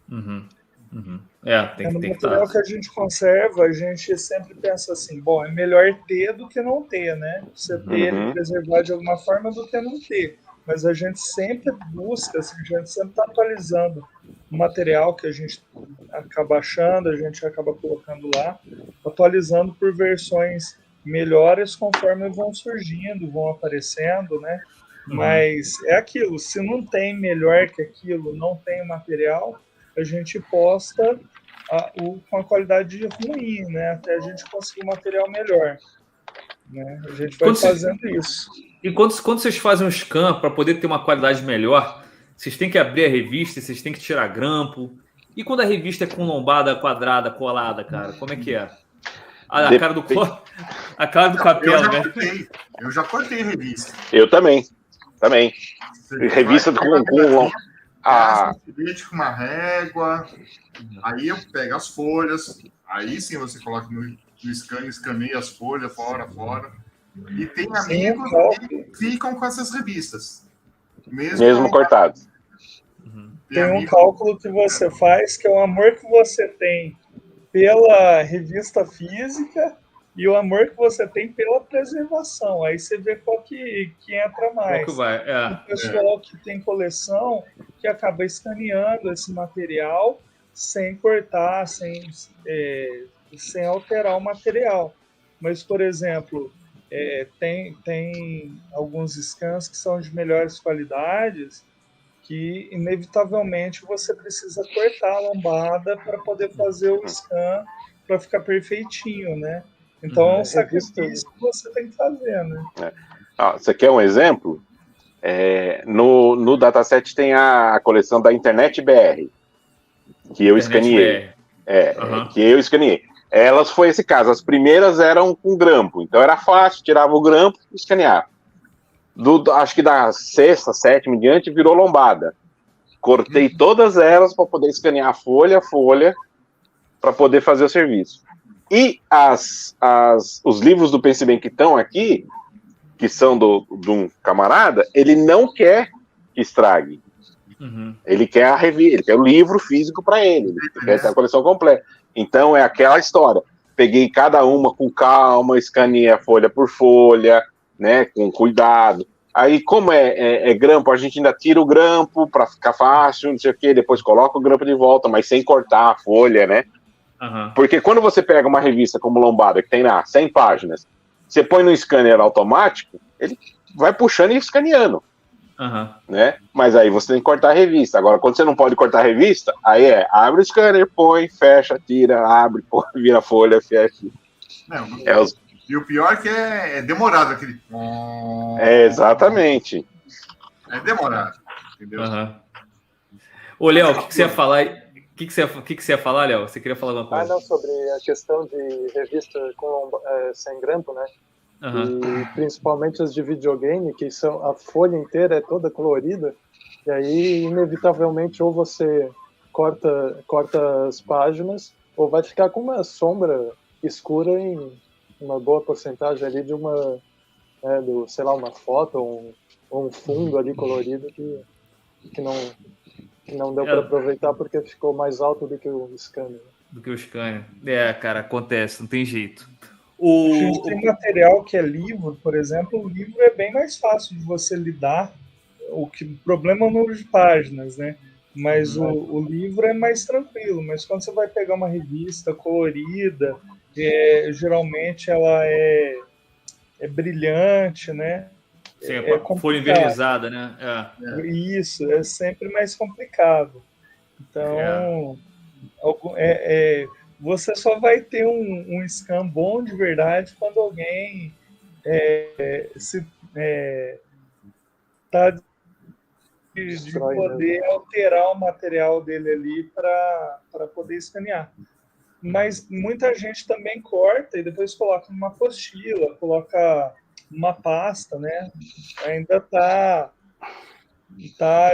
Tem que estar. No material que a gente conserva, a gente sempre pensa assim, bom, é melhor ter do que não ter, né? Você ter ele preservar de alguma forma do que não ter. Mas a gente sempre busca, assim, a gente sempre está atualizando o material que a gente acaba achando, a gente acaba colocando lá, atualizando por versões melhores conforme vão surgindo, vão aparecendo, né? Mas é aquilo, se não tem melhor que aquilo, não tem material, a gente posta com a qualidade ruim, né? Até a gente conseguir um material melhor. Né? A gente vai fazendo isso. E quando vocês fazem um scan para poder ter uma qualidade melhor, vocês têm que abrir a revista, vocês têm que tirar grampo. E quando a revista é com lombada quadrada, colada, cara, como é que é? A cara do capela, né? Eu já cortei revista. Eu também. Revista com uma régua. Aí eu pego as folhas. Aí sim você coloca no scan, escaneia as folhas fora. E tem amigos que ficam com essas revistas. Mesmo cortados. Tem um cálculo que você faz, que é o amor que você tem pela revista física e o amor que você tem pela preservação. Aí você vê qual que entra mais. Qual que vai? O pessoal que tem coleção, que acaba escaneando esse material sem cortar, sem alterar o material. Mas, por exemplo, tem alguns scans que são de melhores qualidades, que inevitavelmente você precisa cortar a lombada para poder fazer o scan para ficar perfeitinho, né? Então é um sacrifício que você tem que fazer, né? Você quer um exemplo? No dataset tem a coleção da Internet BR, que eu escaneei. Que eu escaneei. Elas foi esse caso. As primeiras eram com grampo, então era fácil, tirava o grampo e escaneava. Acho que da sexta, sétima em diante, virou lombada. Cortei todas elas para poder escanear folha, para poder fazer o serviço. E os livros do Pense Bem que estão aqui, que são de um camarada, ele não quer que estrague. Ele quer a revista, ele quer o livro físico para ele quer ter a coleção completa. Então é aquela história. Peguei cada uma com calma, escaneei a folha por folha, né, com cuidado. Aí, como é grampo, a gente ainda tira o grampo para ficar fácil, não sei o quê, depois coloca o grampo de volta, mas sem cortar a folha, né? Porque quando você pega uma revista como Lombada, que tem lá 100 páginas, você põe no scanner automático, ele vai puxando e escaneando. Né? Mas aí você tem que cortar a revista. Agora, quando você não pode cortar a revista, aí abre o scanner, põe, fecha, tira, abre, põe, vira a folha, fecha. E o pior é que é demorado aquele. Exatamente. É demorado, entendeu? Ô, Léo, o que você ia falar? O que você ia falar, Léo? Você queria falar alguma coisa? Não, sobre a questão de revista sem grampo, né? E principalmente as de videogame, que a folha inteira é toda colorida, e aí, inevitavelmente, ou você corta as páginas, ou vai ficar com uma sombra escura em uma boa porcentagem ali de uma foto ou um fundo ali colorido que não deu para aproveitar porque ficou mais alto do que o scanner. Cara, acontece, não tem jeito. A gente tem material que é livro, por exemplo, o livro é bem mais fácil de você lidar, o problema é o número de páginas, né? Mas o livro é mais tranquilo, mas quando você vai pegar uma revista colorida, geralmente ela é brilhante, né? Sim, folha envernizada, né? Isso, é sempre mais complicado. Então, você só vai ter um scan bom de verdade quando alguém está de poder alterar o material dele ali para poder escanear. Mas muita gente também corta e depois coloca numa apostila, coloca uma pasta, né? Ainda tá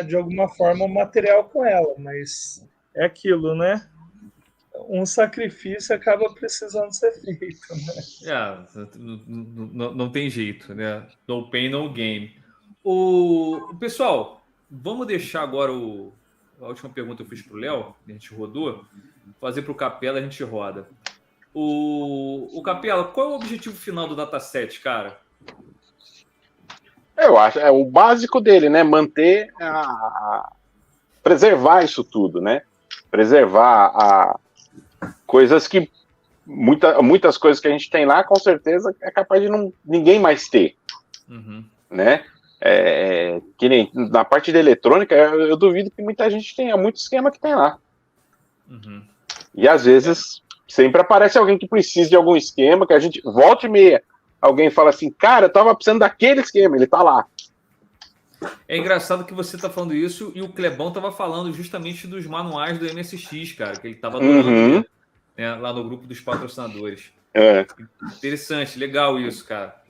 de alguma forma o material com ela, mas é aquilo, né? Um sacrifício acaba precisando ser feito, né? Não tem jeito, né? No pain, no game. Pessoal, vamos deixar agora a última pergunta que eu fiz para o Léo, a gente rodou, fazer para o Capela, a gente roda. O Capela, qual é o objetivo final do dataset, cara? Eu acho, o básico dele, né? Manter preservar isso tudo, né? Preservar coisas que muitas coisas que a gente tem lá, com certeza é capaz de ninguém mais ter, né? Que nem na parte de eletrônica, eu duvido que muita gente tenha muito esquema que tem lá. E às vezes sempre aparece alguém que precisa de algum esquema, que a gente volta e meia, alguém fala assim, cara, eu tava precisando daquele esquema, ele tá lá. É engraçado que você tá falando isso e o Clebão tava falando justamente dos manuais do MSX, cara, que ele tava adorando, né, lá no grupo dos patrocinadores. Interessante, legal isso, cara.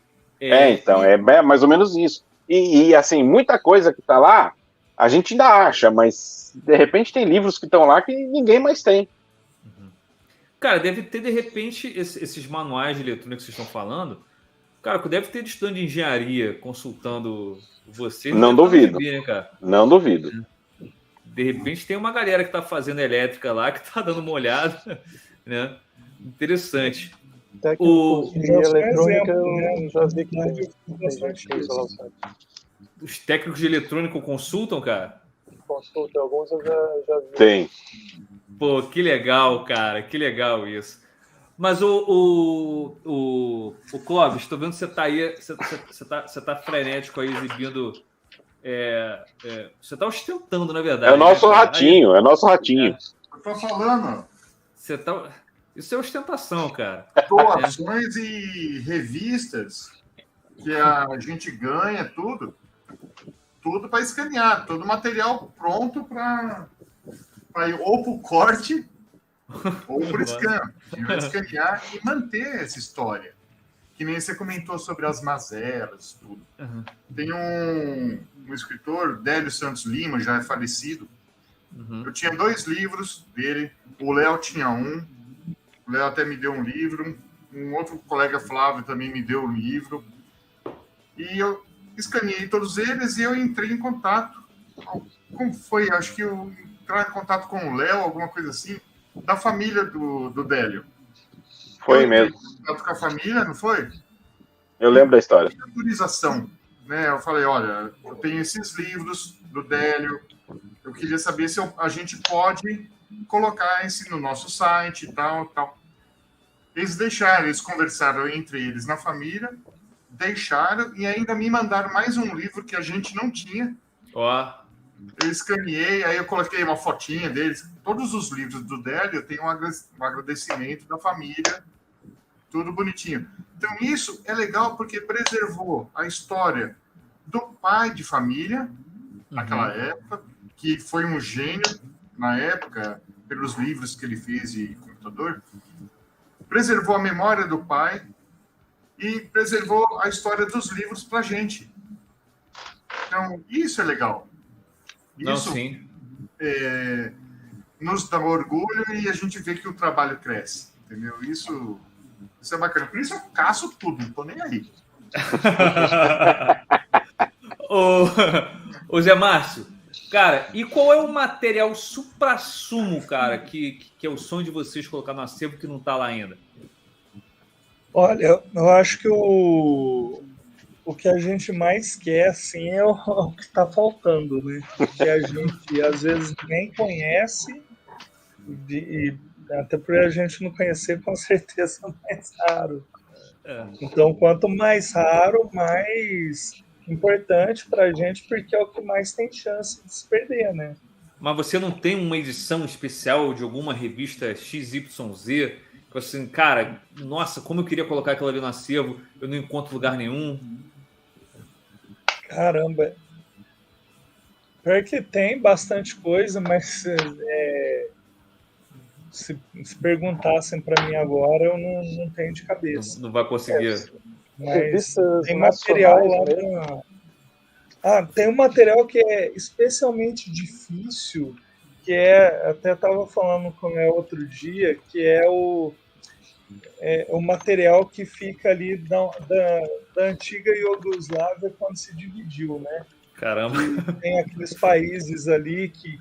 Então, é mais ou menos isso. E assim, muita coisa que tá lá, a gente ainda acha, mas de repente tem livros que estão lá que ninguém mais tem. Cara, deve ter, de repente, esses manuais de eletrônica que vocês estão falando, Cara, deve ter de estudante de engenharia consultando você. Não duvido. Né, cara? Não duvido. De repente tem uma galera que está fazendo elétrica lá, que está dando uma olhada, né? Interessante. Técnicos de eletrônica, eu já vi que tem gente que usa lá o site. Os técnicos de eletrônico consultam, cara? Consulta, alguns eu já vi. Tem. Pô, que legal, cara. Que legal isso. Mas o Clóvis, estou vendo que você está aí, você tá frenético aí, exibindo. Você está ostentando, na verdade. É o nosso ratinho, Eu tô falando. Isso é ostentação, cara. Doações e revistas que a gente ganha, tudo para escanear, todo material pronto para ir ou para o corte ou para o scan. A gente vai escanear e manter essa história. Que nem você comentou sobre as mazelas, tudo. Uhum. Tem um escritor, Délio Santos Lima, já é falecido. Uhum. Eu tinha 2 livros dele, o Léo tinha um. O Léo até me deu um livro, um outro colega, Flávio, também me deu um livro. E eu escaneei todos eles e eu entrei em contato. Como foi? Acho que eu entrei em contato com o Léo, alguma coisa assim, da família do Délio. Foi mesmo. Em contato com a família, não foi? Eu lembro da história. Autorização, né? Eu falei, olha, eu tenho esses livros do Délio, eu queria saber se a gente pode colocar esse no nosso site e tal. Eles deixaram, eles conversaram entre eles na família, deixaram e ainda me mandaram mais um livro que a gente não tinha. Eu escaneei, aí eu coloquei uma fotinha deles. Todos os livros do Délio tem um agradecimento da família, tudo bonitinho. Então isso é legal porque preservou a história do pai de família, naquela época, que foi um gênio na época, pelos livros que ele fez de computador, preservou a memória do pai e preservou a história dos livros para a gente. Então, isso é legal. Isso nos dá orgulho e a gente vê que o trabalho cresce, entendeu? Isso é bacana. Por isso eu caço tudo, não tô nem aí. Ô Zé Márcio, cara, e qual é o material suprassumo, cara, que é o sonho de vocês colocar no acervo que não tá lá ainda? Olha, eu acho que o que a gente mais quer, assim, é o que está faltando, né? Que a gente, às vezes, nem conhece, e até por a gente não conhecer, com certeza é mais raro. Então, quanto mais raro, mais importante para a gente, porque é o que mais tem chance de se perder, né? Mas você não tem uma edição especial de alguma revista XYZ? Que assim, cara, nossa, como eu queria colocar aquilo ali no acervo, eu não encontro lugar nenhum. Caramba. Pior que tem bastante coisa, mas se perguntassem para mim agora, eu não tenho de cabeça. Não vai conseguir. Mas tem material lá. Tem um material que é especialmente difícil, que até estava falando com o outro dia, que é o material que fica ali da antiga Iugoslávia quando se dividiu, né? Caramba! E tem aqueles países ali que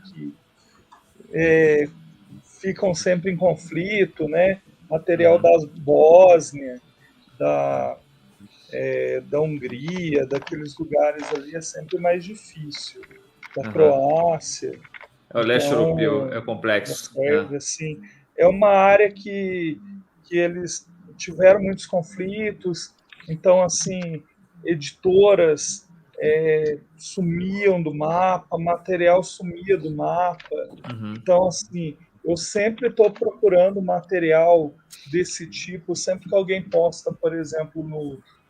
ficam sempre em conflito, né? Material da Bósnia, da Hungria, daqueles lugares ali é sempre mais difícil. Da Croácia. O leste europeu é complexo. Assim, é uma área que eles tiveram muitos conflitos, então, assim, editoras sumiam do mapa, material sumia do mapa. Então, assim, eu sempre estou procurando material desse tipo, sempre que alguém posta, por exemplo,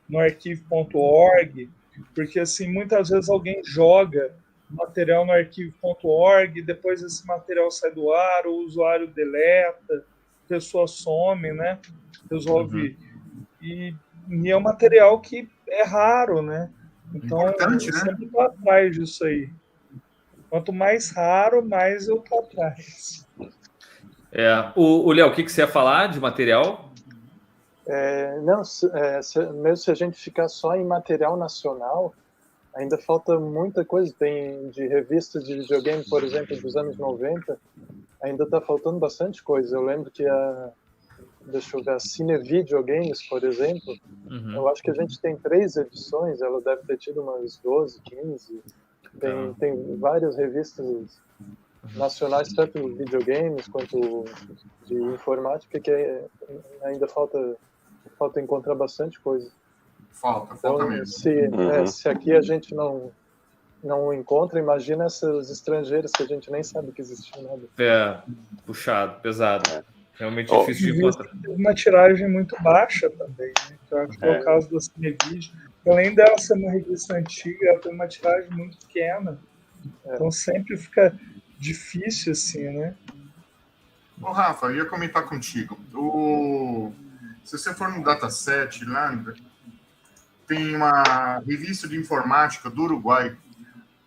no arquivo.org, porque, assim, muitas vezes alguém joga material no arquivo.org, depois esse material sai do ar, o usuário deleta, a pessoa some, né? Resolve. E é um material que é raro, né? Então, eu sempre estou atrás disso aí. Quanto mais raro, mais eu estou atrás. O Léo, o que você ia falar de material? Mesmo se a gente ficar só em material nacional, ainda falta muita coisa. Tem de revistas de videogame, por exemplo, dos anos 90, ainda está faltando bastante coisa. Eu lembro que deixa eu ver, a Cine Videogames, por exemplo, eu acho que a gente tem 3 edições, ela deve ter tido umas 12, 15. Tem várias revistas nacionais, tanto de videogames quanto de informática, que ainda falta encontrar bastante coisa. Falta mesmo. Se aqui a gente não encontra, imagina essas estrangeiras que a gente nem sabe que existem nada. Puxado, pesado. Realmente difícil de encontrar. Uma tiragem muito baixa também, né? Que eu acho que é o caso da Cinevídeo. Além dela ser uma revista antiga, ela tem uma tiragem muito pequena. Então sempre fica difícil, assim, né? Ô, Rafa, eu ia comentar contigo. Se você for no Dataset lá, tem uma revista de informática do Uruguai.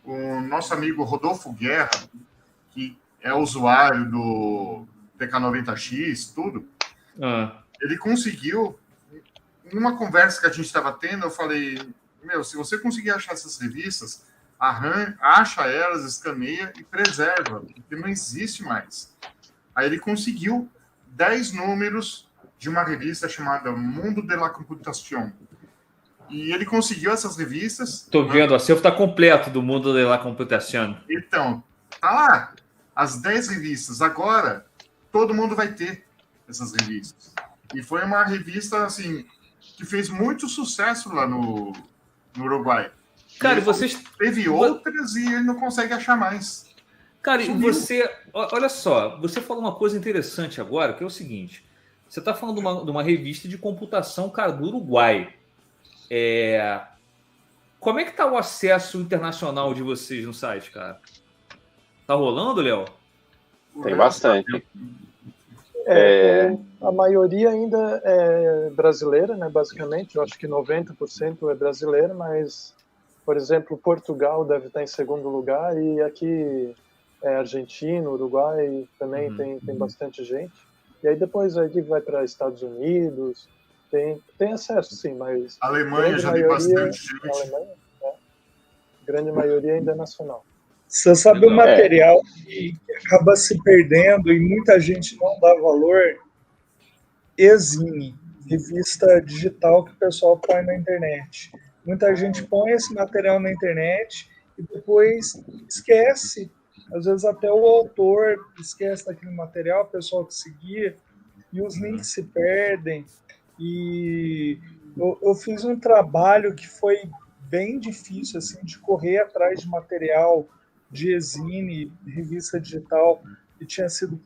O nosso amigo Rodolfo Guerra, que é usuário do TK90X, tudo, ele conseguiu, numa conversa que a gente estava tendo, eu falei, se você conseguir achar essas revistas, acha elas, escaneia e preserva, porque não existe mais. Aí ele conseguiu 10 números de uma revista chamada Mundo de la Computación. E ele conseguiu essas revistas. Estou vendo, o acervo está completo do Mundo de la Computación. Então, tá lá, as 10 revistas. Agora, todo mundo vai ter essas revistas. E foi uma revista, assim, que fez muito sucesso lá no Uruguai. Cara, vocês... Teve outras e ele não consegue achar mais. Cara, e você... Olha só, você falou uma coisa interessante agora, que é o seguinte. Você está falando de uma revista de computação, cara, do Uruguai. Como é que tá o acesso internacional de vocês no site, cara? Tá rolando, Léo? Tem bastante. A maioria ainda é brasileira, né? Basicamente, eu acho que 90% é brasileira, mas, por exemplo, Portugal deve estar em segundo lugar e aqui Argentina, Uruguai também tem bastante gente. E aí depois aí vai para Estados Unidos. Tem acesso, sim, mas... Alemanha já tem bastante gente. Alemanha, grande maioria ainda é nacional. Você sabe o material que acaba se perdendo e muita gente não dá valor? Exine, revista digital que o pessoal põe na internet. Muita gente põe esse material na internet e depois esquece. Às vezes até o autor esquece daquele material, o pessoal que seguia, e os links se perdem. E eu fiz um trabalho que foi bem difícil, assim, de correr atrás de material de exine, revista digital que tinha sido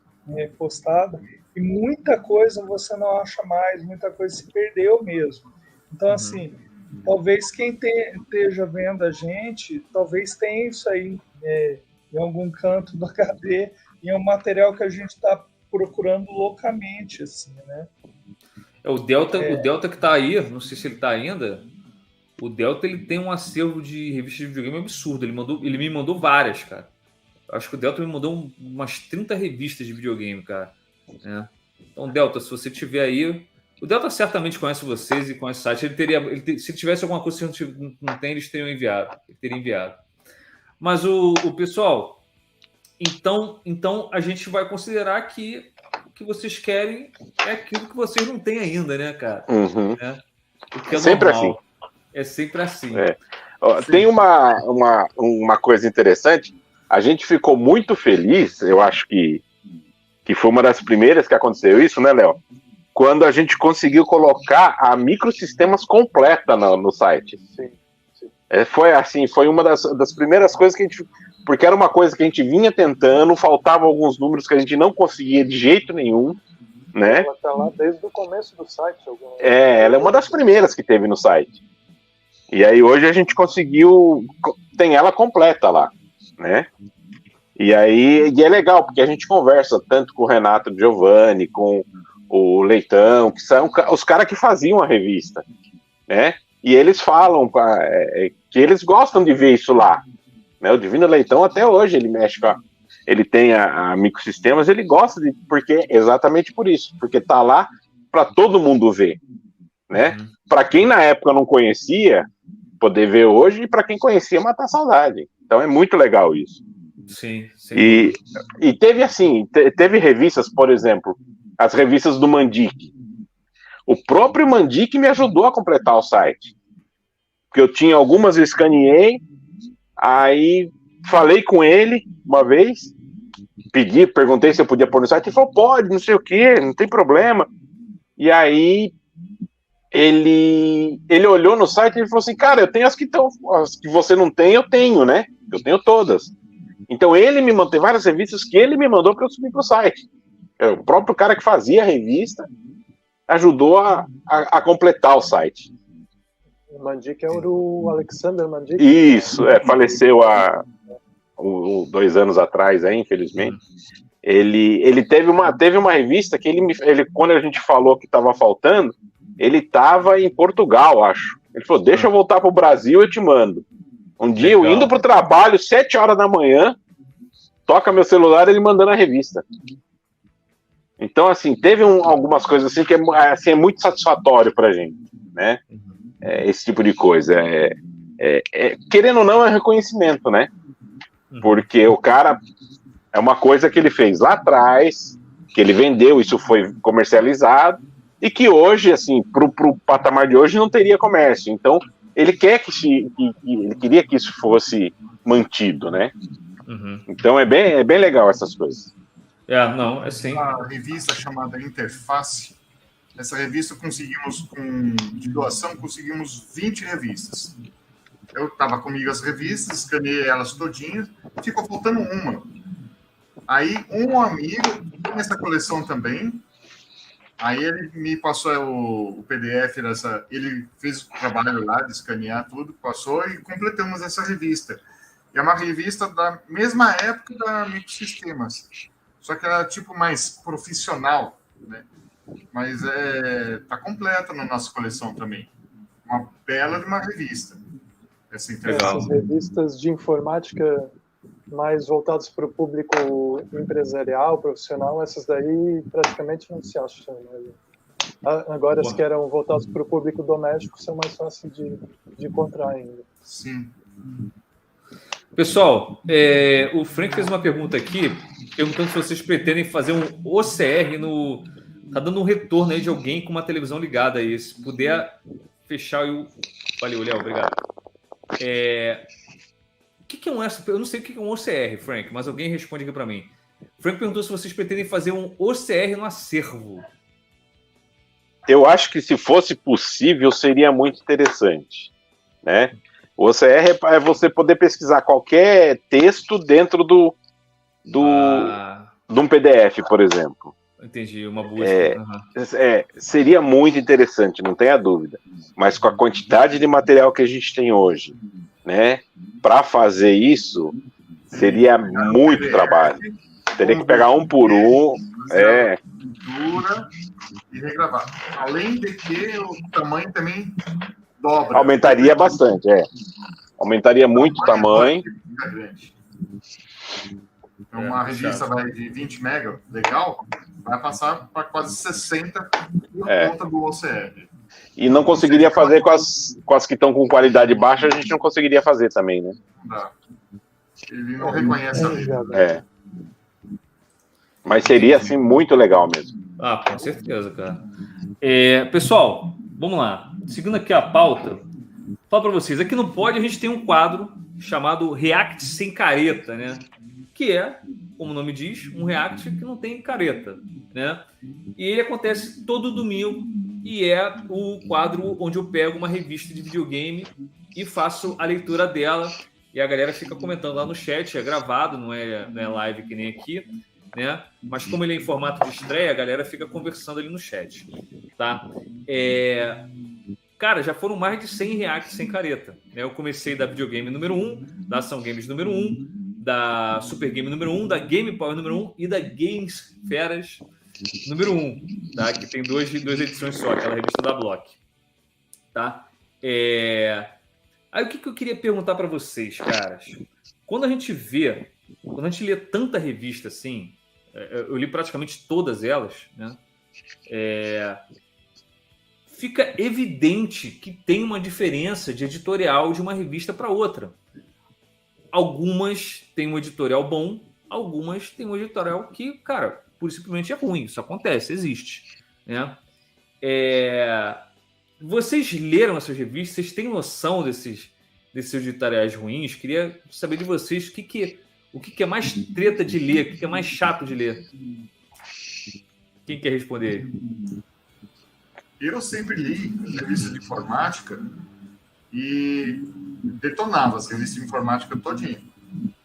postada, e muita coisa você não acha mais, muita coisa se perdeu mesmo. Então, assim, talvez quem esteja vendo a gente, talvez tenha isso aí em algum canto do HD, e é um material que a gente está procurando loucamente, assim, né? O Delta que está aí, não sei se ele está ainda. O Delta ele tem um acervo de revistas de videogame absurdo. Ele me mandou várias, cara. Eu acho que o Delta me mandou umas 30 revistas de videogame, cara. Então, Delta, se você tiver aí... O Delta certamente conhece vocês e conhece o site. Se tivesse alguma coisa que você não tem, eles teriam enviado. Ele teria enviado. Mas o pessoal... Então, a gente vai considerar que o que vocês querem é aquilo que vocês não têm ainda, né, cara? É sempre assim. É sempre assim. Tem uma coisa interessante. A gente ficou muito feliz, eu acho que foi uma das primeiras que aconteceu isso, né, Léo? Quando a gente conseguiu colocar a Microsistemas completa no site. Sim. Foi uma das primeiras coisas que a gente... Porque era uma coisa que a gente vinha tentando, faltavam alguns números que a gente não conseguia de jeito nenhum, né? Ela está lá desde o começo do site. Ela é uma das primeiras que teve no site. E aí hoje a gente conseguiu... Tem ela completa lá, né? E é legal, porque a gente conversa tanto com o Renato Giovanni, com o Leitão, que são os caras que faziam a revista, né? E eles falam que eles gostam de ver isso lá. Né? O Divino Leitão até hoje ele mexe com ele tem a Microsistemas, ele gosta exatamente por isso, porque tá lá para todo mundo ver, né? Para quem na época não conhecia, poder ver hoje, e para quem conhecia, matar a saudade. Então é muito legal isso. Sim. E teve assim, teve revistas, por exemplo, as revistas do Mandic. O próprio Mandic me ajudou a completar o site. Porque eu tinha algumas, eu escaneei, aí falei com ele uma vez, perguntei se eu podia pôr no site, ele falou, pode, não sei o que, não tem problema. E aí ele olhou no site e falou assim, cara, eu tenho as que você não tem, eu tenho, né? Eu tenho todas. Então ele me mandou várias revistas que ele me mandou para eu subir pro site. O próprio cara que fazia a revista ajudou a completar o site. O Mandic é o Alexander Mandic. Isso, faleceu há 2 anos atrás, infelizmente. Ele teve uma revista que ele quando a gente falou que estava faltando, ele estava em Portugal, acho. Ele falou, deixa eu voltar pro Brasil, eu te mando. Um dia eu indo pro trabalho, 7 horas da manhã, toca meu celular, ele mandando a revista. Então, assim, teve algumas coisas assim que é muito satisfatório pra gente, né? Esse tipo de coisa. Querendo ou não, é reconhecimento, né? Porque o cara é uma coisa que ele fez lá atrás, que ele vendeu, isso foi comercializado, e que hoje, assim, pro patamar de hoje não teria comércio. Então, ele ele queria que isso fosse mantido, né? Então é bem legal essas coisas. Não, é sim. Uma revista chamada Interface. Essa revista de doação, conseguimos 20 revistas. Eu estava comigo as revistas, escaneei elas todinhas, ficou faltando uma. Aí um amigo tem essa coleção também. Aí ele me passou o PDF ele fez o trabalho lá de escanear tudo, passou e completamos essa revista. E é uma revista da mesma época da Microsistemas, só que ela é tipo mais profissional, né? Mas tá completa na nossa coleção também. Uma bela de uma revista. Essas revistas de informática mais voltadas para o público empresarial, profissional, essas daí praticamente não se acham. Agora, as que eram voltadas para o público doméstico são mais fáceis de encontrar ainda. Sim. Pessoal, o Frank fez uma pergunta aqui, perguntando se vocês pretendem fazer um OCR no... Tá dando um retorno aí de alguém com uma televisão ligada aí. Se puder fechar o... Valeu, Léo, obrigado. O que é um... Eu não sei o que é um OCR, Frank, mas alguém responde aqui para mim. Frank perguntou se vocês pretendem fazer um OCR no acervo. Eu acho que se fosse possível, seria muito interessante, né? O OCR é você poder pesquisar qualquer texto dentro de um PDF, por exemplo. Entendi, uma busca. Seria muito interessante, não tenha dúvida. Mas com a quantidade de material que a gente tem hoje, né? Para fazer isso, seria muito trabalho. Teria que pegar um por um. E regravar. Além de que o tamanho também dobra. Aumentaria bastante, Aumentaria muito o tamanho. Então, uma revista de 20 mega, legal, vai passar para quase 60 por conta do OCR. E não conseguiria fazer com as que estão com qualidade baixa, a gente não conseguiria fazer também, né? Não dá. Ele não reconhece a letra. Mas seria, assim, muito legal mesmo. Com certeza, cara. Pessoal, vamos lá. Seguindo aqui a pauta, falo para vocês, aqui no Pod a gente tem um quadro chamado React Sem Careta, né? Que é, como o nome diz, um React que não tem careta, né? E ele acontece todo domingo e é o quadro onde eu pego uma revista de videogame e faço a leitura dela e a galera fica comentando lá no chat, é gravado, não é live que nem aqui, né? Mas como ele é em formato de estreia, a galera fica conversando ali no chat, tá? Cara, já foram mais de 100 Reacts sem careta, né? Eu comecei da Videogame número 1, da Ação Games número 1, da Super Game número 1, da Game Power número 1 e da Games Feras número 1, tá? Que tem duas edições só, aquela revista da Block, tá? Aí o que eu queria perguntar para vocês, caras? Quando a gente lê tanta revista assim, eu li praticamente todas elas, né? fica evidente que tem uma diferença de editorial de uma revista para outra. Algumas têm um editorial bom, algumas têm um editorial que, cara, pura e simplesmente é ruim. Isso acontece, existe. Né? Vocês leram essas revistas? Vocês têm noção desses editoriais ruins? Queria saber de vocês o que é mais treta de ler, o que é mais chato de ler. Quem quer responder aí? Eu sempre li revista de informática e detonava as revistas de informática todinha.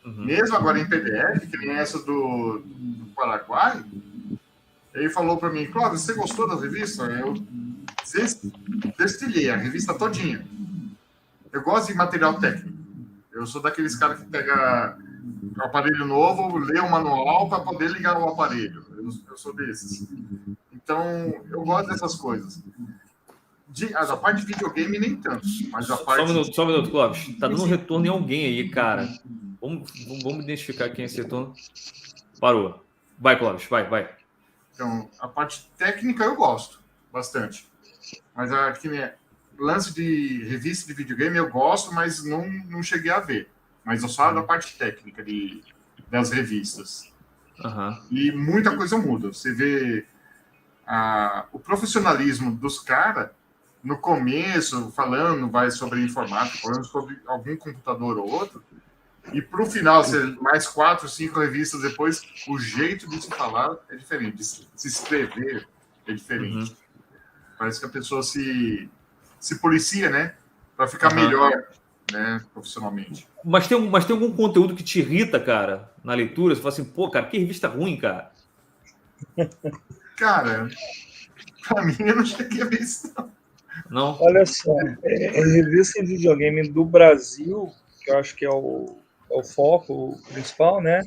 Mesmo agora em PDF, que nem essa do Paraguai, ele falou para mim, Cláudio, você gostou da revista? Eu destilhei a revista todinha. Eu gosto de material técnico. Eu sou daqueles caras que pega um aparelho novo, lê o manual para poder ligar o aparelho. Eu sou desses. Então, eu gosto dessas coisas. A parte de videogame, nem tanto. Mas a parte... Só um minuto, Clóvis. Tá dando um retorno em alguém aí, cara. Vamos identificar quem é esse retorno. Parou. Vai, Clóvis, vai. Então, a parte técnica eu gosto bastante. Mas lance de revista de videogame eu gosto, mas não cheguei a ver. Mas eu falo da parte técnica das revistas. E muita coisa muda. Você vê o profissionalismo dos caras no começo, vai sobre informática, falando sobre algum computador ou outro, e para o final, mais 4, 5 revistas depois, o jeito de se falar é diferente, de se escrever é diferente. Parece que a pessoa se policia, né? Para ficar melhor, né, profissionalmente. Mas tem algum conteúdo que te irrita, cara, na leitura? Você fala assim, pô, cara, que revista ruim, cara. Cara, para mim, eu não cheguei a ver isso, não. Olha só, revista de videogame do Brasil, que eu acho que é o foco principal, né?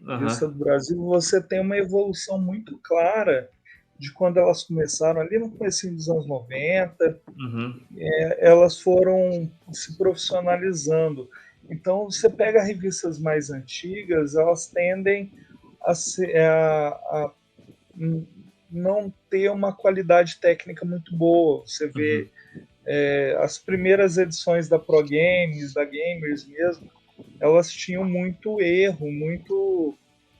Revista do Brasil, você tem uma evolução muito clara de quando elas começaram ali no começo dos anos 90, elas foram se profissionalizando. Então, você pega revistas mais antigas, elas tendem a não ter uma qualidade técnica muito boa. Você vê as primeiras edições da Pro Games, da Gamers mesmo, elas tinham muito erro,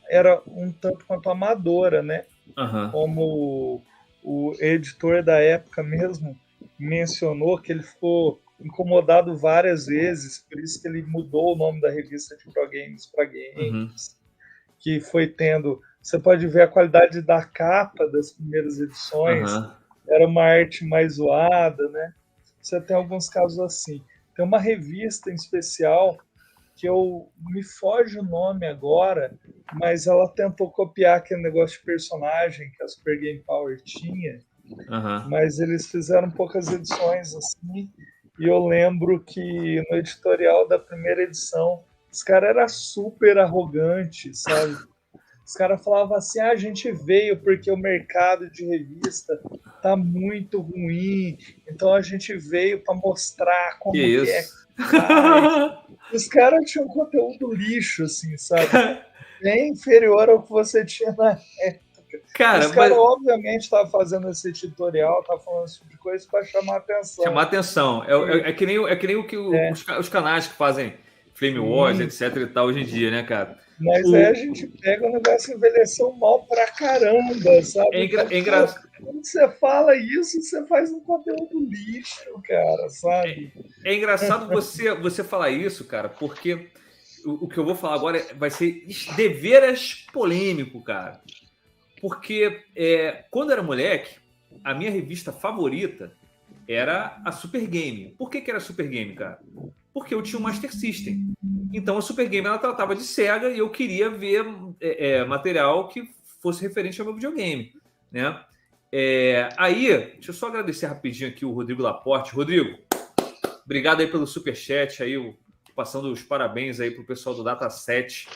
era um tanto quanto amadora, né? Como o editor da época mesmo mencionou que ele ficou incomodado várias vezes, por isso que ele mudou o nome da revista de Pro Games para Games, que foi tendo... Você pode ver a qualidade da capa das primeiras edições, era uma arte mais zoada, né? Você tem alguns casos assim. Tem uma revista em especial que me foge o nome agora, mas ela tentou copiar aquele negócio de personagem que a Super Game Power tinha, mas eles fizeram poucas edições assim, e eu lembro que no editorial da primeira edição, os caras eram super arrogantes, sabe? Os caras falavam assim, a gente veio porque o mercado de revista tá muito ruim, então a gente veio para mostrar como que é que faz. Os caras tinham conteúdo lixo, assim, sabe? Bem inferior ao que você tinha na época. Cara, os caras, obviamente, estavam fazendo esse editorial, estavam falando esse tipo de coisa para chamar atenção. Chamar atenção. É que nem o que os canais que fazem Flame Wars, etc. e tal, hoje em dia, né, cara? Mas aí a gente pega o negócio envelheceu mal pra caramba, sabe? É engraçado. Quando você fala isso, você faz um conteúdo lixo, cara, sabe? É engraçado você falar isso, cara, porque o que eu vou falar agora vai ser deveras polêmico, cara. Porque quando eu era moleque, a minha revista favorita era a Super Game. Por que era a Super Game, cara? Porque eu tinha o Master System. Então a Super Game ela tratava de Sega e eu queria ver material que fosse referente ao meu videogame, né? Aí, deixa eu só agradecer rapidinho aqui o Rodrigo Laporte. Rodrigo, obrigado aí pelo superchat aí, passando os parabéns aí pro pessoal do Dataset,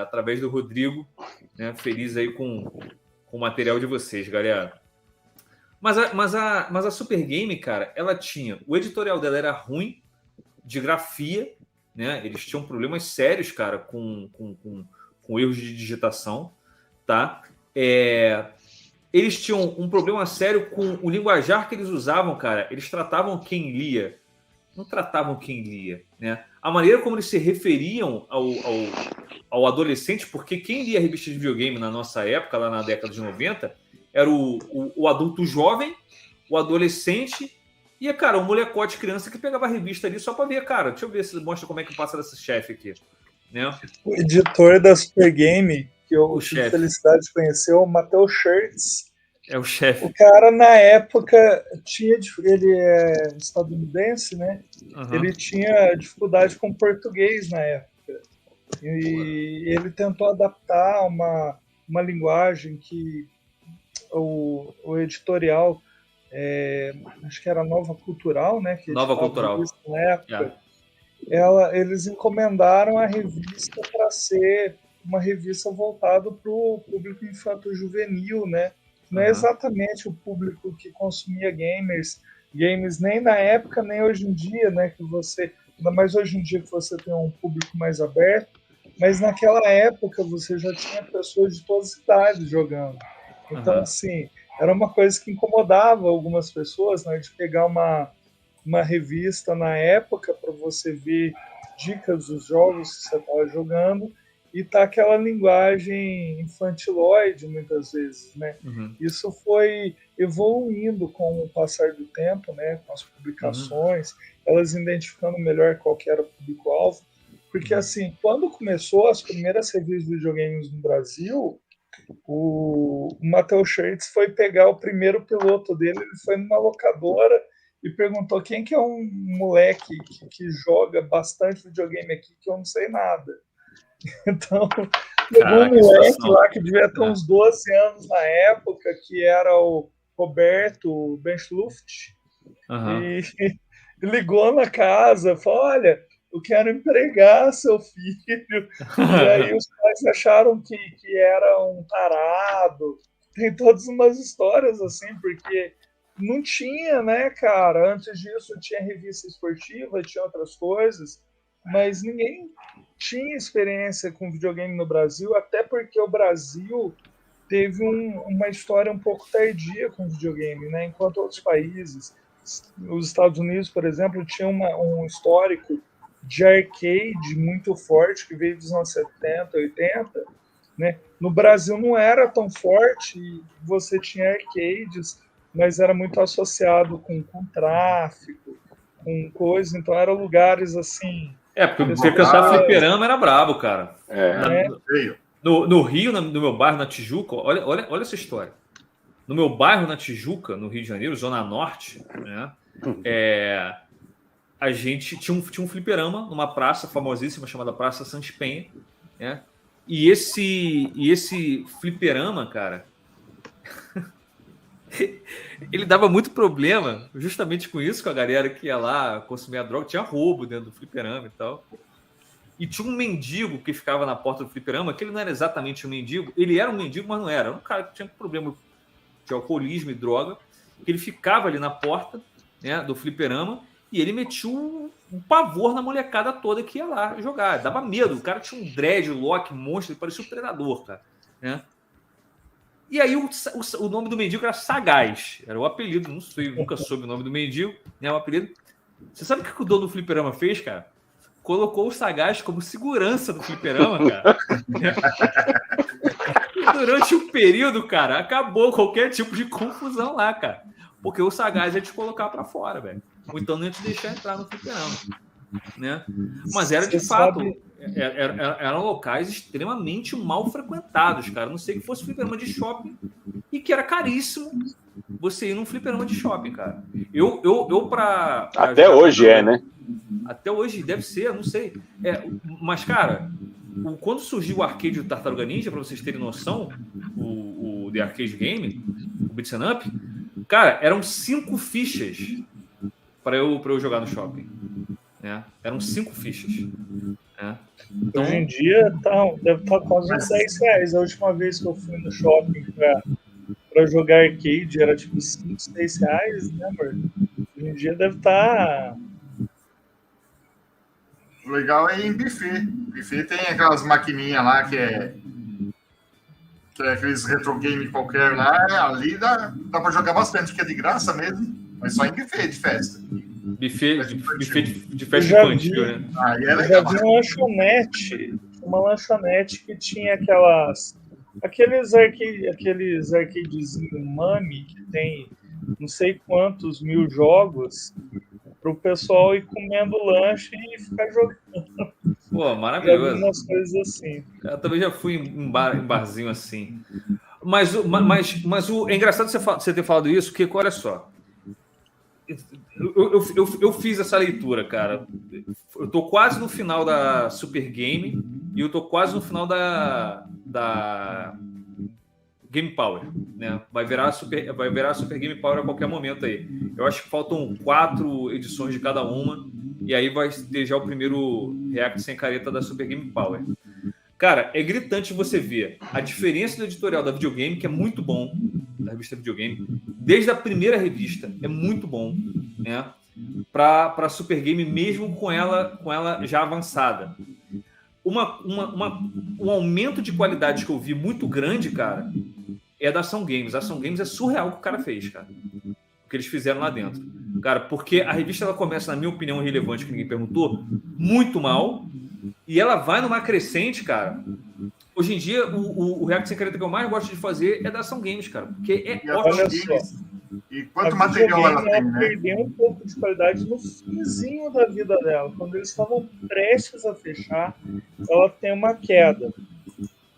através do Rodrigo, né? Feliz aí com o material de vocês, galera. Mas a Super Game, cara, ela tinha... O editorial dela era ruim, de grafia, né? Eles tinham problemas sérios, cara, com erros de digitação, tá? eles tinham um problema sério com o linguajar que eles usavam, cara. Eles tratavam quem lia. Não tratavam quem lia, né? A maneira como eles se referiam ao adolescente, porque quem lia revista de videogame na nossa época, lá na década de 90, era o adulto jovem, o adolescente e, cara, o molecote criança que pegava a revista ali só para ver, cara, deixa eu ver se mostra como é que passa desse chefe aqui, né? O editor da Super Game, que eu tive felicidade de conhecer, o Matheus Schertz. É o chefe. O cara, na época, ele é estadunidense, né? Uhum. Ele tinha dificuldade com português na época. E ele tentou adaptar uma linguagem que o editorial, acho que era Nova Cultural, né? Que Nova Cultural. Na época. Eles encomendaram a revista para ser uma revista voltada para o público infanto-juvenil, né? Não é exatamente o público que consumia games nem na época, nem hoje em dia, né? Ainda mais hoje em dia que você tem um público mais aberto, mas naquela época você já tinha pessoas de todas as idades jogando. Então, assim, era uma coisa que incomodava algumas pessoas, né? De pegar uma revista na época para você ver dicas dos jogos que você estava jogando e tá aquela linguagem infantiloide muitas vezes, né? Isso foi evoluindo com o passar do tempo, né? Com as publicações, elas identificando melhor qual que era o público-alvo, porque assim, quando começou as primeiras revistas de videogames no Brasil, o Matheus Schertz foi pegar o primeiro piloto dele, ele foi numa locadora e perguntou quem que é um moleque que joga bastante videogame aqui que eu não sei nada. Então, pegou um moleque lá que devia ter uns 12 anos na época, que era o Roberto Benchluft, e ligou na casa, falou, olha, eu quero empregar seu filho. E aí os pais acharam que era um tarado. Tem todas umas histórias assim, porque não tinha, né, cara? Antes disso tinha revista esportiva, tinha outras coisas, mas ninguém tinha experiência com videogame no Brasil, até porque o Brasil teve uma história um pouco tardia com videogame, né? Enquanto outros países, os Estados Unidos, por exemplo, tinha um histórico de arcade muito forte, que veio dos anos 70, 80, né? No Brasil não era tão forte, você tinha arcades, mas era muito associado com tráfico, com coisas, então eram lugares assim... porque você cantar fliperama era brabo, cara. No Rio, no meu bairro, na Tijuca, olha essa história. No meu bairro, na Tijuca, no Rio de Janeiro, Zona Norte, né? A gente tinha um fliperama numa praça famosíssima chamada Praça Santos Penha, né? E esse fliperama, cara, ele dava muito problema justamente com isso, com a galera que ia lá consumir a droga. Tinha roubo dentro do fliperama e tal. E tinha um mendigo que ficava na porta do fliperama, que ele não era exatamente um mendigo. Ele era um mendigo, mas não era. Era um cara que tinha problema de alcoolismo e droga. Ele ficava ali na porta, né, do fliperama e ele metia um pavor na molecada toda que ia lá jogar. Dava medo. O cara tinha um dreadlock monstro, ele parecia um predador, cara. Né? E aí o nome do mendigo era Sagaz. Era o apelido, não sei, nunca soube o nome do mendigo, né? O apelido. Você sabe o que o dono do fliperama fez, cara? Colocou o Sagaz como segurança do fliperama, cara. E durante um período, cara, acabou qualquer tipo de confusão lá, cara. Porque o Sagaz ia te colocar pra fora, velho. Ou então não ia te deixar entrar no fliperama. Né? Mas era de fato, eram locais extremamente mal frequentados, cara. Não sei que fosse fliperama de shopping e que era caríssimo você ir num fliperama de shopping, cara. Eu pra até hoje né? Até hoje deve ser, não sei. Mas, cara, quando surgiu o arcade do Tartaruga Ninja, pra vocês terem noção, o The Arcade Game, o Beat'em Up, cara, eram 5 fichas para eu jogar no shopping. Eram 5 fichas. Então, hoje em dia deve estar quase uns R$10. A última vez que eu fui no shopping para jogar arcade era tipo R$5, R$6, né, amor? Hoje em dia deve estar. O legal é em buffet. Buffet tem aquelas maquininhas lá que que é aqueles retro game qualquer lá, ali dá pra jogar bastante, que é de graça mesmo, mas só em buffet de festa. Buffet de festa infantil, né? Aí é legal. Eu já vi uma lanchonete que tinha aqueles arcadezinhos Mami, que tem não sei quantos mil jogos, para o pessoal ir comendo lanche e ficar jogando. Pô, maravilhoso. Algumas coisas assim. Eu também já fui em barzinho assim. Mas é engraçado você ter falado isso, porque olha só. Eu fiz essa leitura, cara. Eu tô quase no final da Super Game e eu tô quase no final da Game Power, né? Vai virar Super Game Power a qualquer momento aí. Eu acho que faltam 4 edições de cada uma e aí vai ter já o primeiro React sem careta da Super Game Power. Cara, é gritante você ver a diferença do editorial da videogame, que é muito bom, da revista Videogame, desde a primeira revista, é muito bom, né? Para Super Game, mesmo com ela já avançada. Um aumento de qualidade que eu vi muito grande, cara, é da Ação Games. A Ação Games é surreal o que o cara fez, cara. O que eles fizeram lá dentro. Cara, porque a revista ela começa, na minha opinião, relevante, que ninguém perguntou, muito mal. E ela vai numa crescente, cara. Hoje em dia, o React sem careta que eu mais gosto de fazer é da Ação Games, cara. Porque é ótimo. E quanto material ela tem, né? Perdeu um pouco de qualidade no finzinho da vida dela. Quando eles estavam prestes a fechar, ela tem uma queda.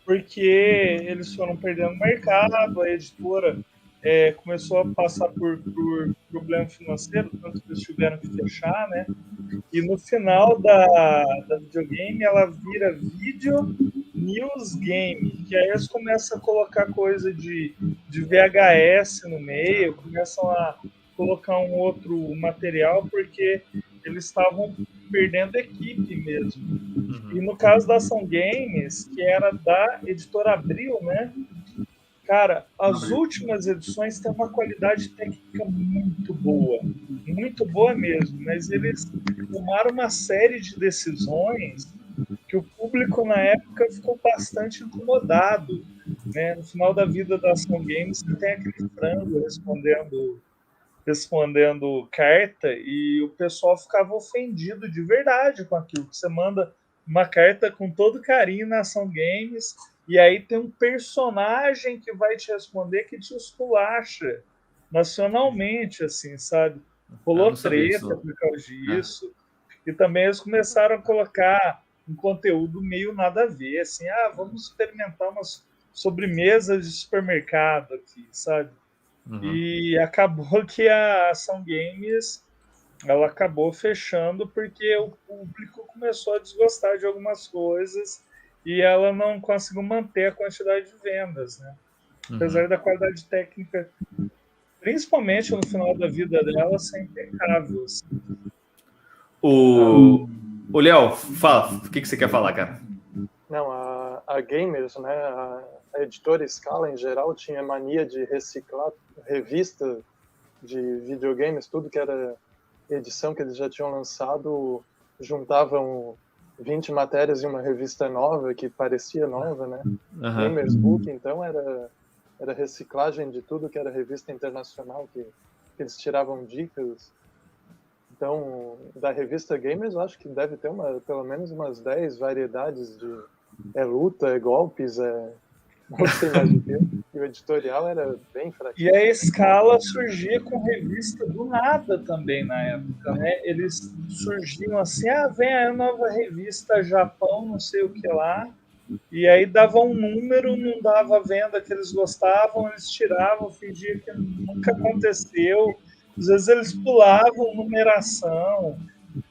Porque eles foram perdendo mercado, a editora começou a passar por problema financeiro, tanto que eles tiveram que fechar, né? E no final da videogame, ela vira Video News Game, que aí eles começam a colocar coisa de VHS no meio, começam a colocar um outro material, porque eles estavam perdendo equipe mesmo. E no caso da Ação Games, que era da editora Abril, né? Cara, as últimas edições têm uma qualidade técnica muito boa mesmo, mas eles tomaram uma série de decisões que o público na época ficou bastante incomodado, né? No final da vida da Ação Games, você tem aquele frango respondendo carta e o pessoal ficava ofendido de verdade com aquilo. Você manda uma carta com todo carinho na Ação Games e aí tem um personagem que vai te responder que te esculacha nacionalmente, assim, sabe? Rolou treta por causa disso. E também eles começaram a colocar um conteúdo meio nada a ver, assim, vamos experimentar umas sobremesas de supermercado aqui, sabe? E acabou que a Ação Games ela acabou fechando porque o público começou a desgostar de algumas coisas e ela não conseguiu manter a quantidade de vendas, né? Apesar da qualidade técnica, principalmente no final da vida dela, ser impecável. Assim. O Léo, fala, o que você quer falar, cara? Não, a Gamers, né, a editora Scala, em geral, tinha mania de reciclar revista de videogames, tudo que era edição que eles já tinham lançado, juntavam 20 matérias em uma revista nova, que parecia nova, né? Gamers Book, então, era reciclagem de tudo que era revista internacional, que eles tiravam dicas. Então, da revista Gamers, eu acho que deve ter pelo menos umas 10 variedades de luta, golpes, não sei mais o que. E o editorial era bem fraquinho. E a Scala surgia com revista do nada também na época, né? Eles surgiam assim, vem a nova revista Japão, não sei o que lá, e aí dava um número, não dava venda que eles gostavam, eles tiravam, fingiam que nunca aconteceu. Às vezes eles pulavam numeração.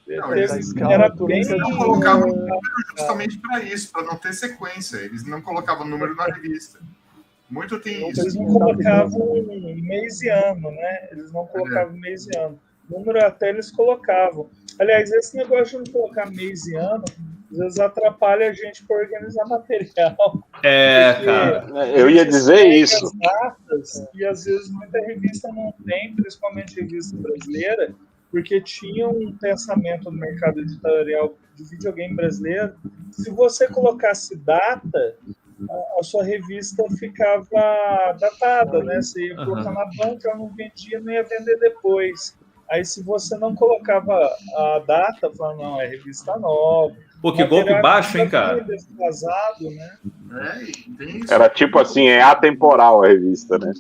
Era bem... Eles não colocavam número justamente para isso, para não ter sequência. Eles não colocavam número na revista. Muito tem isso. Eles não colocavam mês e ano, né? Eles não colocavam mês e ano. Número até eles colocavam. Aliás, esse negócio de não colocar mês e ano, às vezes atrapalha a gente para organizar material. Cara, eu ia dizer isso. Datas, e às vezes muita revista não tem, principalmente revista brasileira, porque tinha um pensamento no mercado editorial de videogame brasileiro. Se você colocasse data, a sua revista ficava datada, né? Você ia colocar na banca, não vendia, não ia vender depois. Aí, se você não colocava a data, falando, não, é revista nova. Pô, que golpe baixo, hein, cara? Desfasado, né? Era tipo assim, é atemporal a revista, né?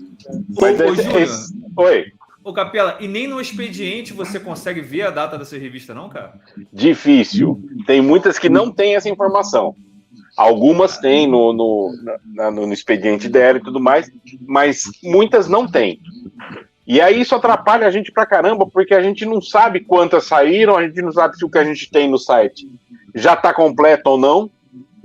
Oi. Ô, Capela, e nem no expediente você consegue ver a data dessa revista, não, cara? Difícil. Tem muitas que não têm essa informação. Algumas têm no expediente dela e tudo mais, mas muitas não têm. E aí isso atrapalha a gente pra caramba, porque a gente não sabe quantas saíram, a gente não sabe se o que a gente tem no site já tá completo ou não.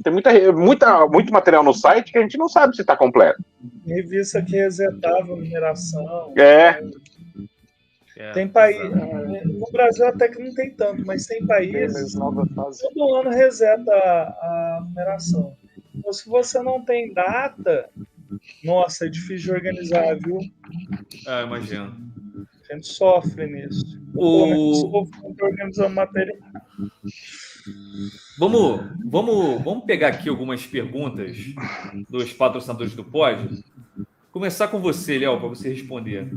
Tem muito material no site que a gente não sabe se tá completo. Revista que resetava a numeração. Tem país. No Brasil até que não tem tanto, mas tem países todo ano reseta a numeração. Então, se você não tem data, nossa, é difícil de organizar, viu? Imagino. A gente sofre nisso. Sofre organizando matéria. Vamos pegar aqui algumas perguntas dos patrocinadores do Pod. Começar com você, Léo, para você responder.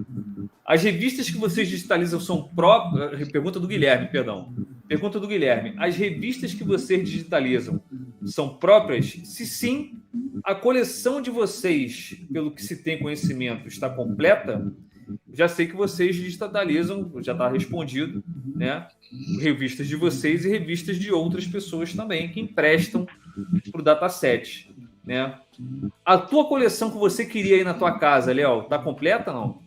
As revistas que vocês digitalizam são próprias... Pergunta do Guilherme, perdão. Pergunta do Guilherme. As revistas que vocês digitalizam são próprias? Se sim, a coleção de vocês, pelo que se tem conhecimento, está completa? Já sei que vocês digitalizam, já está respondido, né? Revistas de vocês e revistas de outras pessoas também, que emprestam para o dataset, né? A tua coleção que você queria aí na tua casa, Léo, está completa ou não?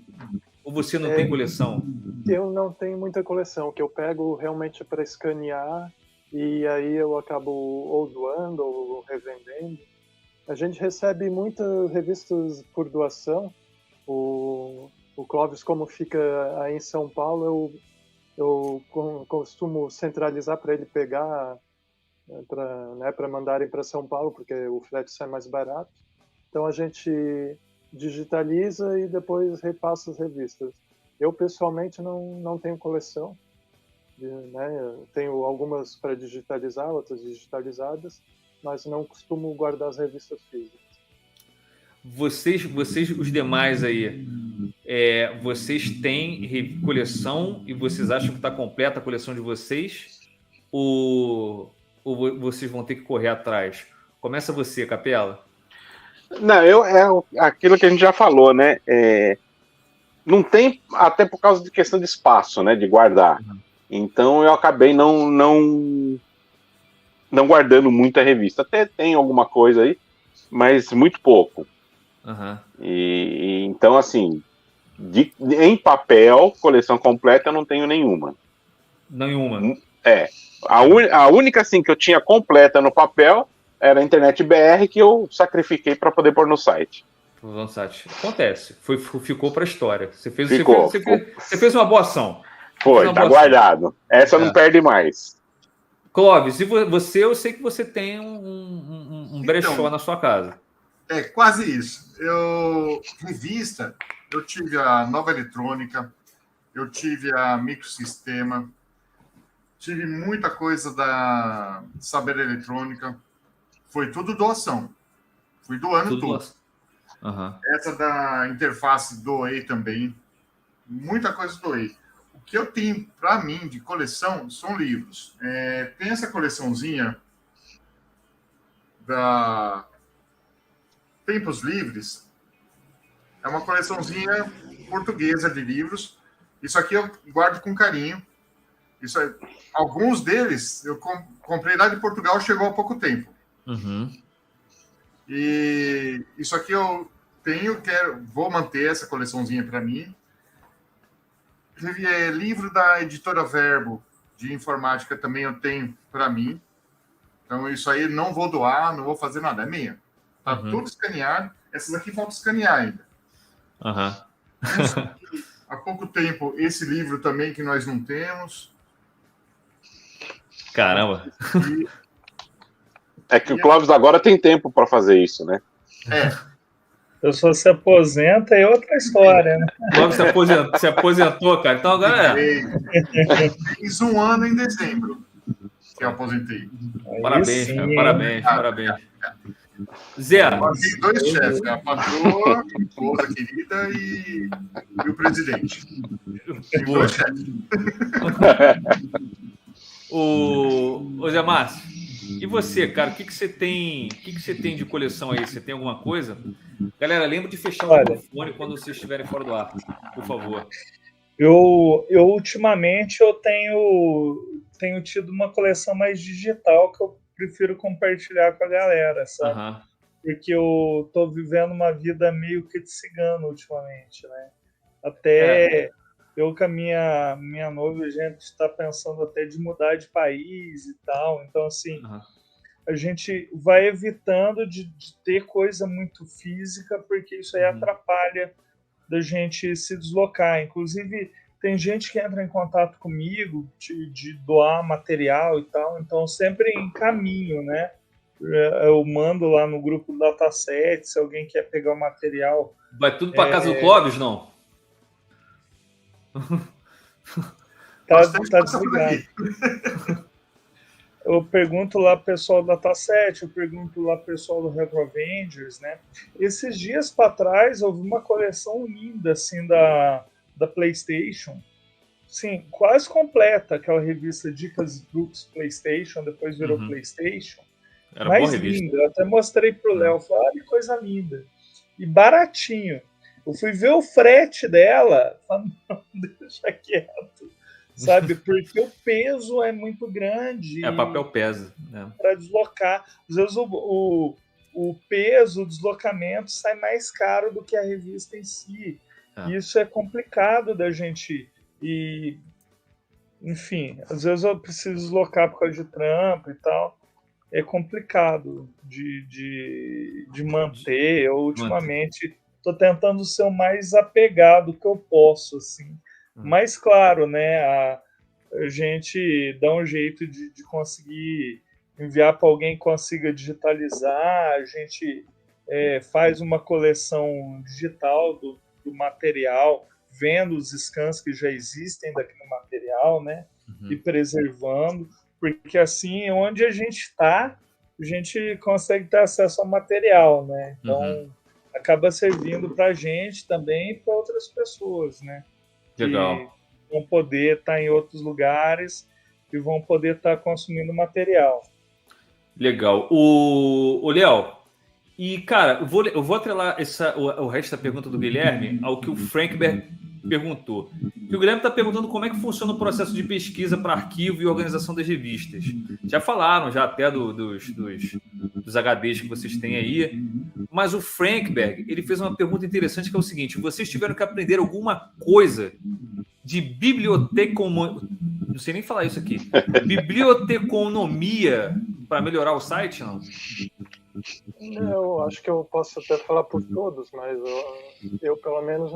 Ou você não tem coleção? Eu não tenho muita coleção, que eu pego realmente para escanear e aí eu acabo ou doando ou revendendo. A gente recebe muitas revistas por doação. O Clóvis, como fica aí em São Paulo, eu costumo centralizar para ele pegar, para mandarem para São Paulo, porque o frete sai mais barato. Então a gente digitaliza e depois repassa as revistas. Eu, pessoalmente, não tenho coleção. Né? Tenho algumas para digitalizar, outras digitalizadas, mas não costumo guardar as revistas físicas. Vocês os demais aí, vocês têm coleção e vocês acham que está completa a coleção de vocês? Ou vocês vão ter que correr atrás? Começa você, Capela. Não, aquilo que a gente já falou, né? Não tem, até por causa de questão de espaço, né? De guardar. Então eu acabei não guardando muita revista. Até tem alguma coisa aí, mas muito pouco. E então, assim, em papel, coleção completa, eu não tenho nenhuma. Nenhuma? A única, assim, que eu tinha completa no papel era a Internet BR, que eu sacrifiquei para poder pôr no site. Acontece. Ficou para a história. Você fez uma boa ação. Tá guardado. Essa não perde mais. Clóvis, e você, eu sei que você tem um brechó na sua casa. É quase isso. Revista, eu tive a Nova Eletrônica, eu tive a Microsistema, tive muita coisa da Saber Eletrônica. Foi tudo doação. Fui doando tudo. Essa da interface doei também. Muita coisa doei. O que eu tenho para mim de coleção são livros. Tem essa coleçãozinha da Tempos Livres. É uma coleçãozinha portuguesa de livros. Isso aqui eu guardo com carinho. Alguns deles eu comprei lá de Portugal, chegou há pouco tempo. E isso aqui eu tenho, vou manter essa coleçãozinha para mim. Livro da editora Verbo de informática também eu tenho para mim. Então isso aí não vou doar, não vou fazer nada, é minha. Tá tudo escaneado. Essas aqui falta escanear ainda. Há pouco tempo esse livro também que nós não temos. Caramba. É que o Clóvis agora tem tempo para fazer isso, né? Eu só se aposenta é outra história, né? O Clóvis se aposentou, cara. Então agora Fiz um ano em dezembro que eu aposentei. Parabéns, cara. Parabéns. Zé. Tem 2 chefes, a patroa, a esposa querida e o presidente. Tem 2 chefes. Ô Zé Márcio, e você, cara, o que você tem de coleção aí? Você tem alguma coisa? Galera, lembra de fechar o microfone quando vocês estiverem fora do ar, por favor. Eu ultimamente eu tenho tido uma coleção mais digital que eu prefiro compartilhar com a galera, sabe? Uhum. Porque eu tô vivendo uma vida meio que de cigano ultimamente, né? Até eu com a minha noiva, a gente está pensando até de mudar de país e tal. Então, assim, a gente vai evitando de ter coisa muito física, porque isso aí atrapalha da gente se deslocar. Inclusive, tem gente que entra em contato comigo de doar material e tal, então sempre em caminho, né? Eu mando lá no grupo do Dataset, se alguém quer pegar o material. Vai tudo para casa do Clóvis, não? Tá desligado. Eu pergunto lá pessoal do Dataset, eu pergunto lá pessoal do Retro Avengers, né? Esses dias para trás houve uma coleção linda assim da PlayStation, sim, quase completa, aquela revista Dicas Brooks PlayStation, depois virou PlayStation. Era mais boa revista. linda, eu até mostrei pro Léo, falei, olha que coisa linda. E baratinho. Eu fui ver o frete dela, falei, não, deixa quieto. Sabe, porque o peso é muito grande. Papel pesa. Né? Para deslocar. Às vezes o peso, o deslocamento sai mais caro do que a revista em si. Isso é complicado da gente... enfim, às vezes eu preciso deslocar por causa de trampo e tal. É complicado de manter. Eu, ultimamente, estou tentando ser o mais apegado que eu posso, assim. Mas, claro, né, a gente dá um jeito de conseguir enviar para alguém que consiga digitalizar, a gente faz uma coleção digital do material, vendo os scans que já existem daquele material, né, e preservando, porque assim, onde a gente está, a gente consegue ter acesso ao material, né, então acaba servindo para a gente também e para outras pessoas, né. Legal. Que vão poder estar em outros lugares e vão poder estar consumindo material. Legal. O Léo, e cara, eu vou atrelar o resto da pergunta do Guilherme ao que o Frankberg perguntou. Que o Guilherme está perguntando como é que funciona o processo de pesquisa para arquivo e organização das revistas. Já falaram até dos HDs que vocês têm aí, mas o Frankberg, ele fez uma pergunta interessante que é o seguinte: vocês tiveram que aprender alguma coisa de não sei nem falar isso aqui, biblioteconomia para melhorar o site, não? Eu acho que eu posso até falar por todos, mas eu pelo menos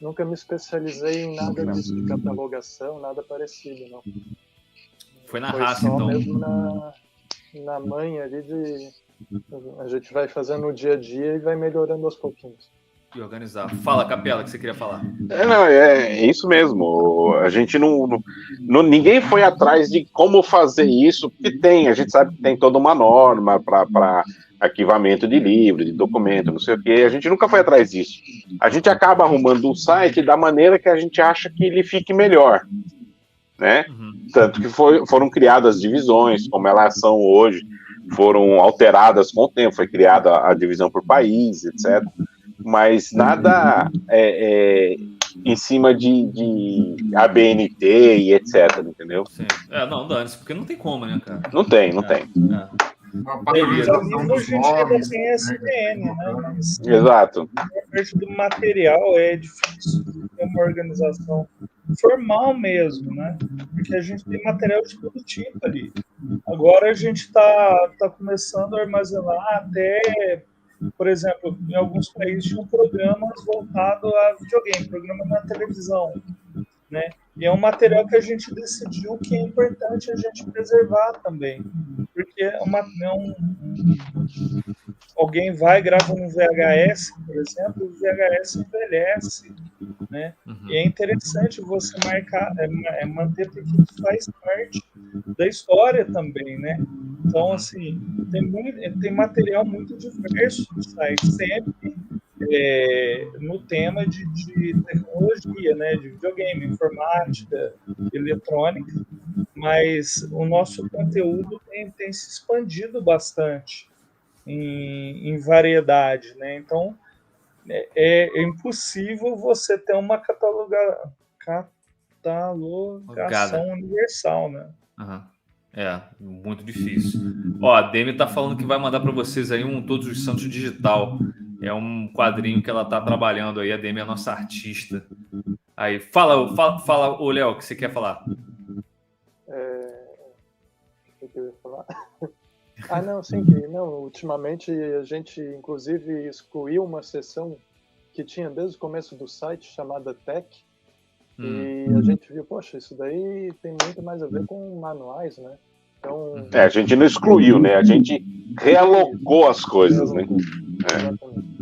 nunca me especializei em nada disso de catalogação, nada parecido, não. Foi na raça, então. Mesmo na manha ali a gente vai fazendo no dia a dia e vai melhorando aos pouquinhos. E organizar. Fala, Capela, que você queria falar. É isso mesmo. A gente ninguém foi atrás de como fazer isso, porque a gente sabe que tem toda uma norma para arquivamento de livro, de documento, não sei o quê. A gente nunca foi atrás disso. A gente acaba arrumando um site da maneira que a gente acha que ele fique melhor, né? Tanto que foram criadas divisões, como elas são hoje, foram alteradas com o tempo, foi criada a divisão por país, etc. Mas nada em cima de ABNT e etc, entendeu? Sim. Não, dane-se, porque não tem como, né, cara? Não tem. Uma padronização dos nomes. Tem SPN, né? Mas Exato. a parte do material é difícil ter uma organização formal mesmo, né? Porque a gente tem material de todo tipo ali. Agora a gente tá começando a armazenar até, por exemplo, em alguns países tinham programas voltados a videogame, programa na televisão, né? E é um material que a gente decidiu que é importante a gente preservar também, porque alguém vai e grava um VHS, por exemplo, o VHS envelhece, né? E é interessante você marcar, manter, porque isso faz parte da história também, né? Então, assim, tem material muito diverso no site, sempre no tema de tecnologia, né, de videogame, informática, eletrônica, mas o nosso conteúdo tem se expandido bastante em variedade, né? Então é impossível você ter uma catalogação universal, né? Uhum. Muito difícil. Ó, a Demi tá falando que vai mandar para vocês aí um Todos os Santos digital. É um quadrinho que ela tá trabalhando aí. A Demi é a nossa artista. Aí, fala, ô Léo, o que você quer falar? O que eu ia falar? Ultimamente a gente, inclusive, excluiu uma seção que tinha desde o começo do site, chamada Tech, e a gente viu, poxa, isso daí tem muito mais a ver com manuais, né? Então, a gente não excluiu, né? A gente realocou as coisas, né? Exatamente.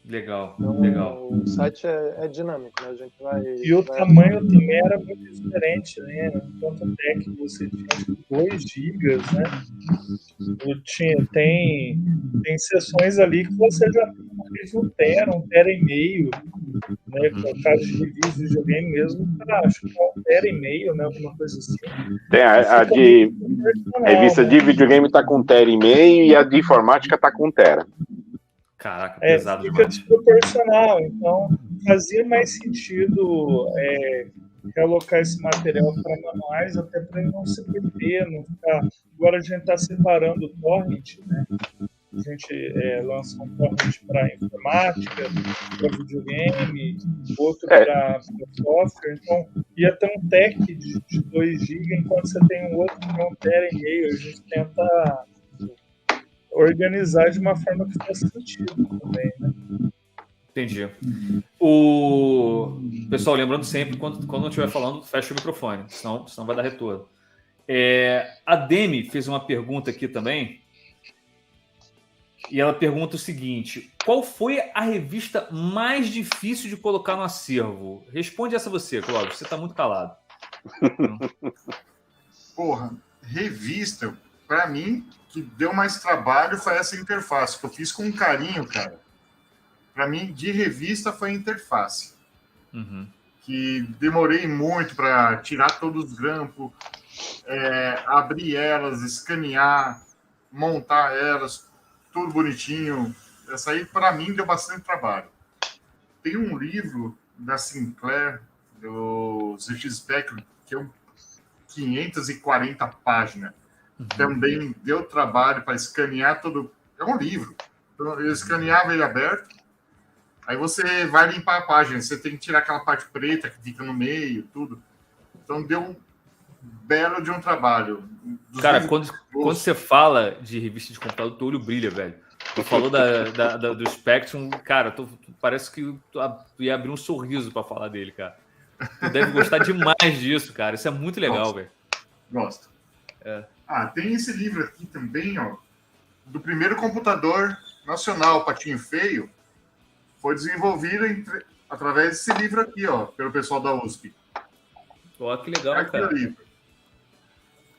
Legal, então, legal. O site é dinâmico, né? A gente vai... E o tamanho também era muito diferente, né? Enquanto Tech você tinha 2 GB, né? Tem sessões ali que você já fez 1 tera e meio, né? No caso de reviews de videogame mesmo, acho que 1 tera e meio, né? Alguma coisa assim. Tem a de revista de videogame tá com 1 tera e meio e a de informática tá com 1 tera. Caraca, pesado fica demais. desproporcional, então fazia mais sentido realocar esse material para manuais, até para não se perder, não ficar... Agora a gente está separando o torrent, né? A gente lança um torrent para informática, para videogame, outro para software, então ia ter um tech de 2 GB, enquanto você tem um outro de 1 tera e meio, a gente tenta organizar de uma forma que faça sentido também, né? Entendi. Pessoal, lembrando sempre, quando eu estiver falando, fecha o microfone, senão vai dar retorno. A Demi fez uma pergunta aqui também, e ela pergunta o seguinte: qual foi a revista mais difícil de colocar no acervo? Responde essa você, Cláudio, você está muito calado. Porra, revista, para mim, que deu mais trabalho foi essa interface, que eu fiz com carinho, cara. Para mim, de revista foi a interface. Uhum. Que demorei muito para tirar todos os grampos, abrir elas, escanear, montar elas, tudo bonitinho. Essa aí, para mim, deu bastante trabalho. Tem um livro da Sinclair, do ZX Spectrum, que é 540 páginas. Uhum. Também deu trabalho para escanear todo... É um livro. Então, eu escaneava ele aberto, aí você vai limpar a página, você tem que tirar aquela parte preta que fica no meio, tudo. Então deu um belo de um trabalho. Cara, quando você fala de revista de computador, o teu olho brilha, velho. Tu falou do Spectrum, cara, parece que tu ia abrir um sorriso para falar dele, cara. Tu deve gostar demais disso, cara. Isso é muito legal, velho. Gosto. Tem esse livro aqui também, ó, do primeiro computador nacional, Patinho Feio. Foi desenvolvido através desse livro aqui, ó, pelo pessoal da USP. Ó, que legal, cara. Livro.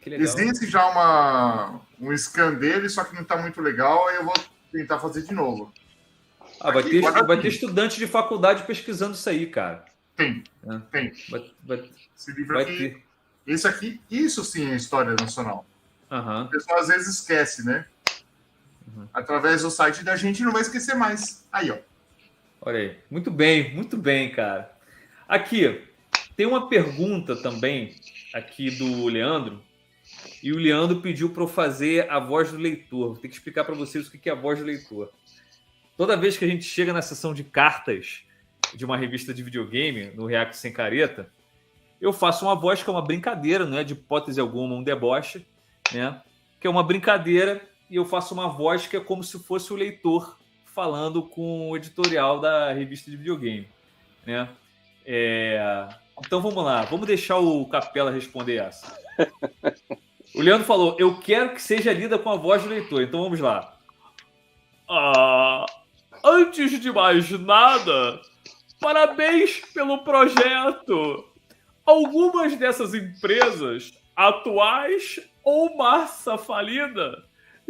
Que legal. Existe já um scan dele, só que não está muito legal, aí eu vou tentar fazer de novo. Vai ter estudante de faculdade pesquisando isso aí, cara. Tem. Esse livro aqui. Esse aqui, isso sim é história nacional. Uhum. O pessoal às vezes esquece, né? Uhum. Através do site da gente não vai esquecer mais. Aí, ó. Olha aí. Muito bem, cara. Aqui, tem uma pergunta também aqui do Leandro. E o Leandro pediu para eu fazer a voz do leitor. Vou ter que explicar para vocês o que é a voz do leitor. Toda vez que a gente chega na sessão de cartas de uma revista de videogame, no React Sem Careta, eu faço uma voz que é uma brincadeira, não é de hipótese alguma, um deboche, né? Que é uma brincadeira, e eu faço uma voz que é como se fosse o leitor falando com o editorial da revista de videogame, né? Então vamos lá, vamos deixar o Capela responder essa. O Leandro falou: eu quero que seja lida com a voz do leitor, então vamos lá. Antes de mais nada, parabéns pelo projeto. Algumas dessas empresas, atuais ou massa falida,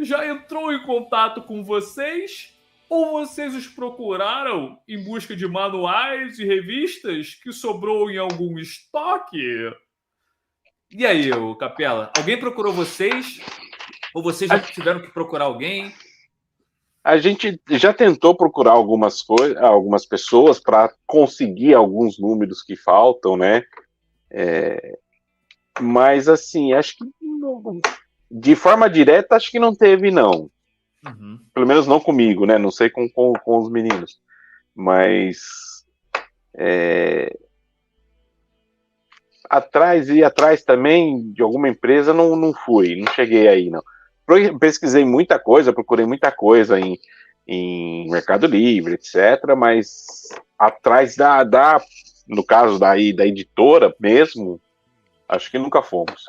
já entrou em contato com vocês? Ou vocês os procuraram em busca de manuais e revistas que sobrou em algum estoque? E aí, Capela? Alguém procurou vocês? Ou vocês já tiveram que procurar alguém? A gente já tentou procurar algumas pessoas para conseguir alguns números que faltam, né? Mas, assim, acho que de forma direta, acho que não teve, não. Uhum. Pelo menos não comigo, né? Não sei com os meninos. Mas atrás também de alguma empresa não fui, não cheguei aí, não. Pesquisei muita coisa, procurei muita coisa em Mercado Livre, etc., mas atrás no caso da editora mesmo, acho que nunca fomos.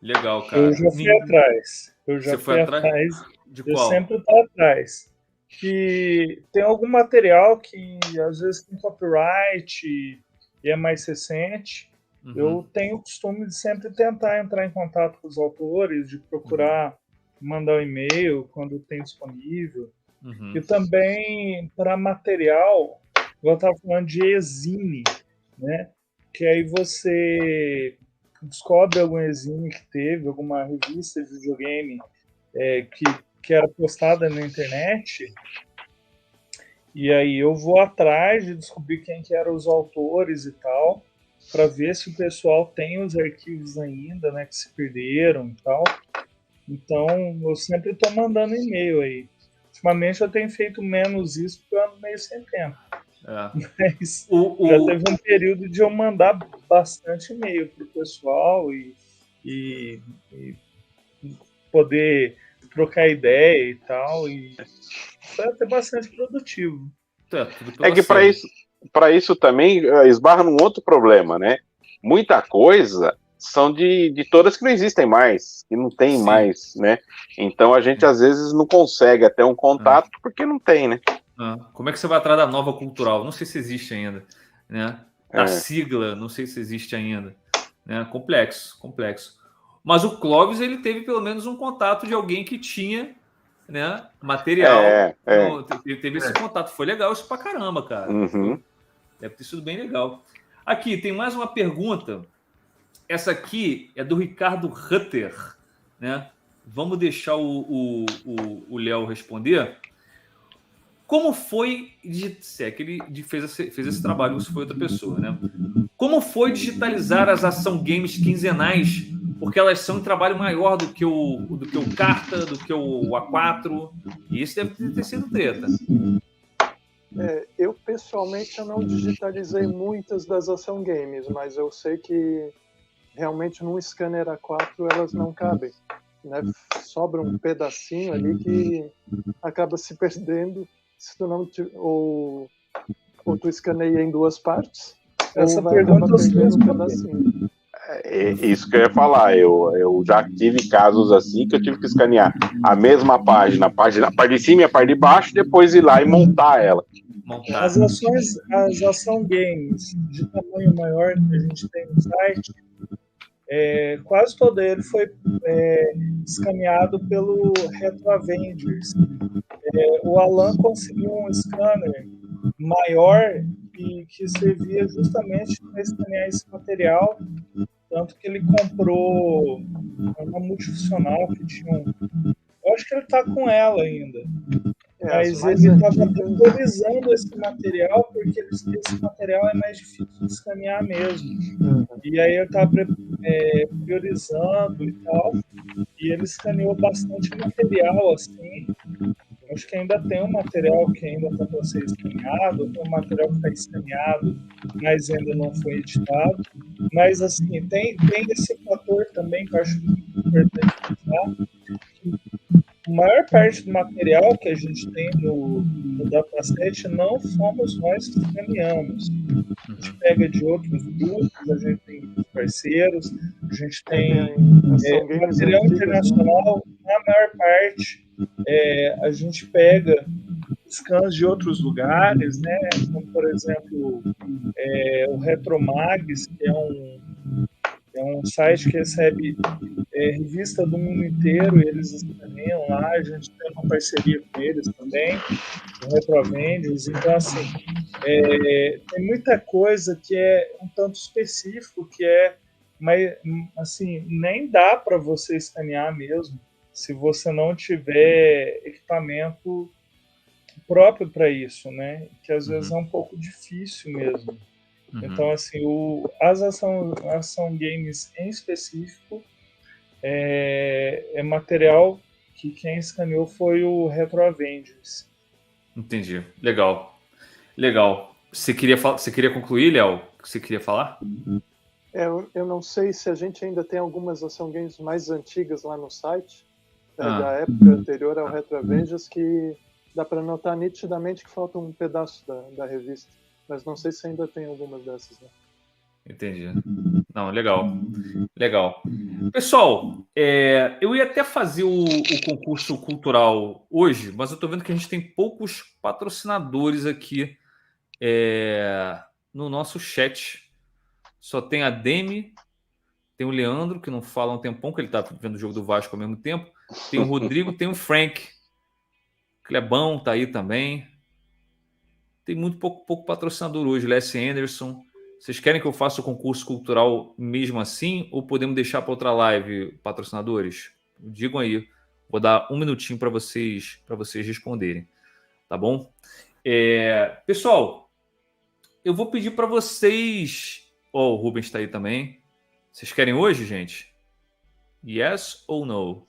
Legal, cara. Eu já fui atrás. Você foi atrás? De qual? Eu sempre estou atrás. Que tem algum material que às vezes tem copyright e é mais recente. Uhum. Eu tenho o costume de sempre tentar entrar em contato com os autores, de procurar mandar um e-mail quando tem disponível. Uhum. E também para material, eu estava falando de e-zine, né? Que aí você descobre algum e-zine que teve, alguma revista de videogame que era postada na internet, e aí eu vou atrás de descobrir quem que eram os autores e tal, para ver se o pessoal tem os arquivos ainda, né, que se perderam e tal. Então, eu sempre estou mandando e-mail aí. Ultimamente eu tenho feito menos isso porque eu ando meio sem tempo. Mas já teve um período de eu mandar bastante e-mail pro pessoal e poder trocar ideia e tal, e foi até bastante produtivo. Que para isso também esbarra num outro problema, né? Muita coisa são de editoras que não existem mais, que não tem mais, né? Então a gente às vezes não consegue até um contato porque não tem, né? Como é que você vai atrás da Nova Cultural? Não sei se existe ainda, né? Da sigla, não sei se existe ainda, né? Complexo. Mas o Clóvis, ele teve pelo menos um contato de alguém que tinha, né, material. Ele teve esse contato. Foi legal isso pra caramba, cara. Uhum. Deve ter sido bem legal. Aqui, tem mais uma pergunta. Essa aqui é do Ricardo Rutter, né? Vamos deixar o Léo responder. Como foi... Se é que ele fez esse trabalho, se foi outra pessoa, né? Como foi digitalizar as ação games quinzenais? Porque elas são um trabalho maior do que o Carta, do que o A4. E isso deve ter sido treta. Eu, pessoalmente, eu não digitalizei muitas das ação games, mas eu sei que realmente num scanner A4 elas não cabem, né? Sobra um pedacinho ali que acaba se perdendo se tu não ou tu escaneia em duas partes. Essa pergunta eu perdendo um pedacinho. Isso que eu ia falar, eu já tive casos assim que eu tive que escanear a mesma página, a parte de cima e a parte de baixo, depois ir lá e montar ela. As ação games de tamanho maior que a gente tem no site, quase todo ele foi escaneado pelo Retro Avengers. O Alan conseguiu um scanner maior e que servia justamente para escanear esse material, tanto que ele comprou uma multifuncional que tinha eu acho que ele está com ela ainda. Mas ele estava priorizando esse material porque esse material é mais difícil de escanear mesmo. E aí eu estava priorizando e tal, e ele escaneou bastante material, assim. Acho que ainda tem um material que ainda está para ser escaneado, tem um material que está escaneado, mas ainda não foi editado. Mas, assim, tem esse fator também que eu acho importante pensar. A maior parte do material que a gente tem no dataset não fomos nós que escaneamos. A gente pega de outros grupos, a gente tem parceiros, a gente tem material internacional, na maior parte a gente pega scans de outros lugares, né? Como, por exemplo, o Retromags, que é um site que recebe revista do mundo inteiro, eles escaneiam lá, a gente tem uma parceria com eles também, o Retrovendios. Então, assim, tem muita coisa que é um tanto específico, mas, assim, nem dá para você escanear mesmo, se você não tiver equipamento próprio para isso, né? Que às vezes é um pouco difícil mesmo. Então, assim, as ação games em específico é material que quem escaneou foi o Retro Avengers. Entendi. Legal. Você queria concluir, Léo? O que você queria falar? Eu não sei se a gente ainda tem algumas ação games mais antigas lá no site, da época anterior ao Retro Avengers, que dá para notar nitidamente que falta um pedaço da revista. Mas não sei se ainda tem algumas dessas, né? Entendi. Não, legal. Pessoal, eu ia até fazer o concurso cultural hoje, mas eu estou vendo que a gente tem poucos patrocinadores aqui no nosso chat. Só tem a Demi, tem o Leandro, que não fala há um tempão, que ele está vendo o jogo do Vasco ao mesmo tempo. Tem o Rodrigo, tem o Frank. Clebão tá aí também. Tem muito pouco patrocinador hoje. Leslie Anderson. Vocês querem que eu faça o concurso cultural mesmo assim? Ou podemos deixar para outra live, patrocinadores? Digam aí. Vou dar um minutinho para vocês responderem. Tá bom? Pessoal, eu vou pedir para vocês... o Rubens está aí também. Vocês querem hoje, gente? Yes ou no?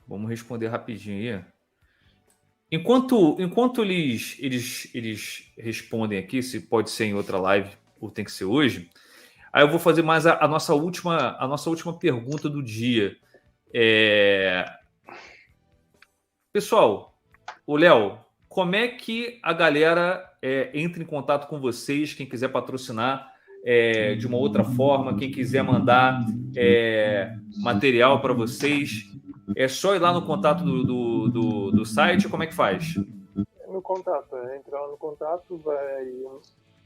Vamos responder rapidinho aí. Enquanto eles respondem aqui, se pode ser em outra live ou tem que ser hoje, aí eu vou fazer mais a nossa última pergunta do dia. Pessoal, o Léo, como é que a galera entra em contato com vocês, quem quiser patrocinar de uma outra forma, quem quiser mandar material para vocês, é só ir lá no contato do site? Como é que faz? No contato, entra lá no contato, vai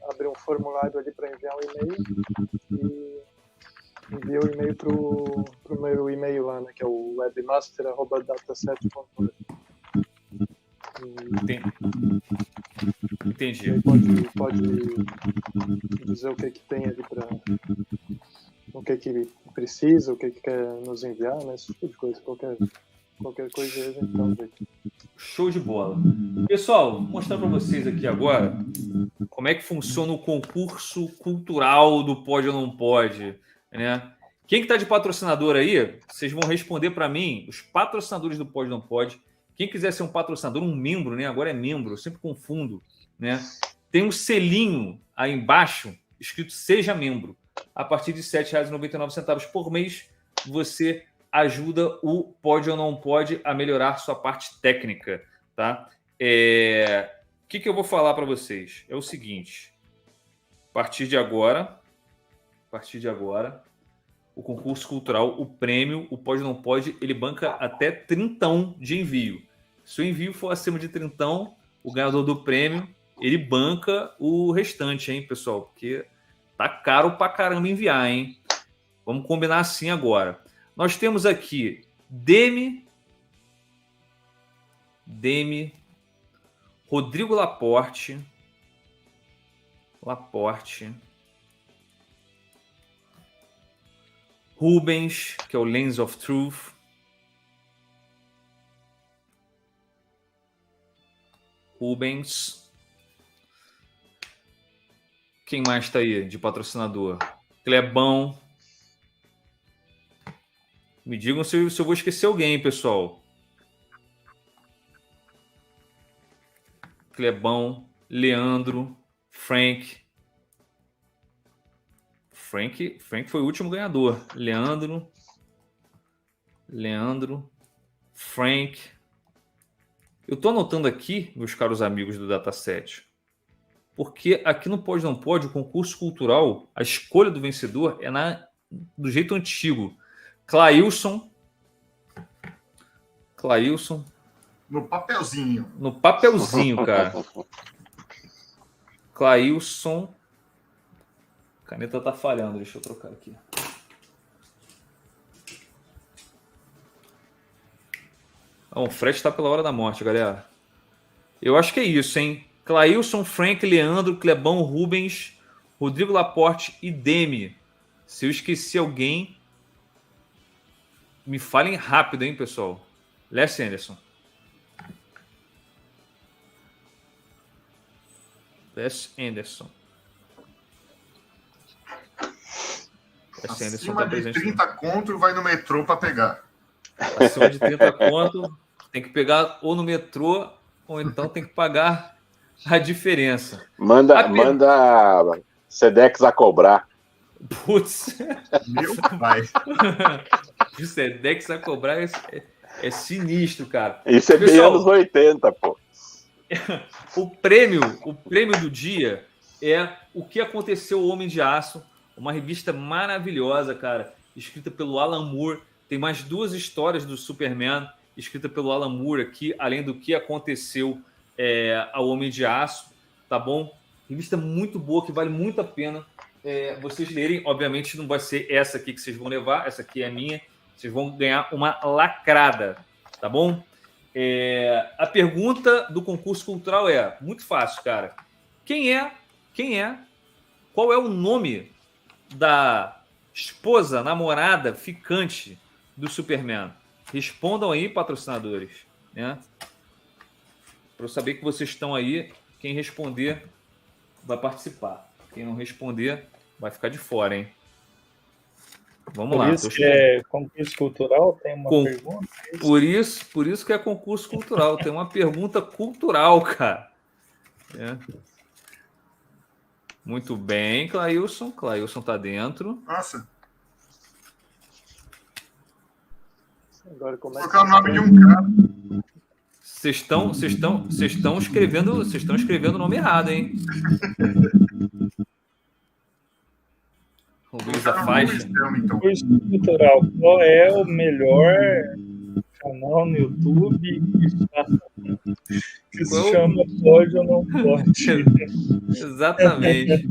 abrir um formulário ali para enviar um e-mail e envia o e-mail pro meu e-mail lá, né, que é o webmaster@dataset.org. Entendi. Pode dizer o que tem ali o que precisa, o que quer nos enviar, né? Esse tipo de coisa. Qualquer coisa a gente dá um jeito. Show de bola. Pessoal, vou mostrar para vocês aqui agora como é que funciona o concurso cultural do Pode ou Não Pode, né? Quem que tá de patrocinador aí, vocês vão responder para mim, os patrocinadores do Pode ou Não Pode. Quem quiser ser um patrocinador, um membro, né? Agora é membro, eu sempre confundo, né? Tem um selinho aí embaixo escrito Seja Membro. A partir de R$ 7,99 por mês, você ajuda o Pode ou Não Pode a melhorar sua parte técnica, tá? O que eu vou falar para vocês? É o seguinte, a partir de agora, o concurso cultural, o prêmio, o Pode ou Não Pode, ele banca até 30 de envio. Se o envio for acima de 30, o ganhador do prêmio, ele banca o restante, hein, pessoal? Porque tá caro pra caramba enviar, hein? Vamos combinar assim agora. Nós temos aqui Demi, Rodrigo Laporte, Rubens, que é o Lens of Truth, quem mais está aí de patrocinador? Clebão. Me digam se eu vou esquecer alguém, pessoal. Clebão, Leandro, Frank. Frank foi o último ganhador. Leandro, Frank. Eu estou anotando aqui, meus caros amigos do Dataset, porque aqui no Pode Não Pode, o concurso cultural, a escolha do vencedor é do jeito antigo. Clailson. No papelzinho. No papelzinho, cara. Clailson. caneta tá falhando, deixa eu trocar aqui. O Fred tá pela hora da morte, galera. Eu acho que é isso, hein? Clailson, Frank, Leandro, Clebão, Rubens, Rodrigo Laporte e Demi. Se eu esqueci alguém, me falem rápido, hein, pessoal? Les Anderson. Les Anderson. Acima de 30 conto vai no metrô para pegar. Acima de 30 conto tem que pegar ou no metrô ou então tem que pagar a diferença. Manda Sedex a cobrar. Putz. Meu pai. O Sedex a cobrar é sinistro, cara. Isso é bem anos 80, pô. O prêmio do dia é O Que Aconteceu ao Homem de Aço, uma revista maravilhosa, cara, escrita pelo Alan Moore. Tem mais 2 histórias do Superman, escrita pelo Alan Moore aqui, além do que aconteceu ao Homem de Aço, tá bom? Revista muito boa, que vale muito a pena vocês lerem. Obviamente não vai ser essa aqui que vocês vão levar, essa aqui é a minha. Vocês vão ganhar uma lacrada, tá bom? A pergunta do concurso cultural é muito fácil, cara. Qual é o nome da esposa, namorada, ficante do Superman? Respondam aí, patrocinadores, né? Para eu saber que vocês estão aí. Quem responder vai participar. Quem não responder vai ficar de fora, hein? Vamos lá. Por isso que é concurso cultural, tem uma pergunta? Por isso que é concurso cultural. Tem uma pergunta cultural, cara. Muito bem, Clailson. Clailson tá dentro. Nossa. Agora começa. Vou colocar o nome de um cara. Vocês estão escrevendo o nome errado, hein? Luiz da Faixa. Concurso cultural. Qual é o melhor canal no YouTube que se chama Pode ou Não Pode? Exatamente.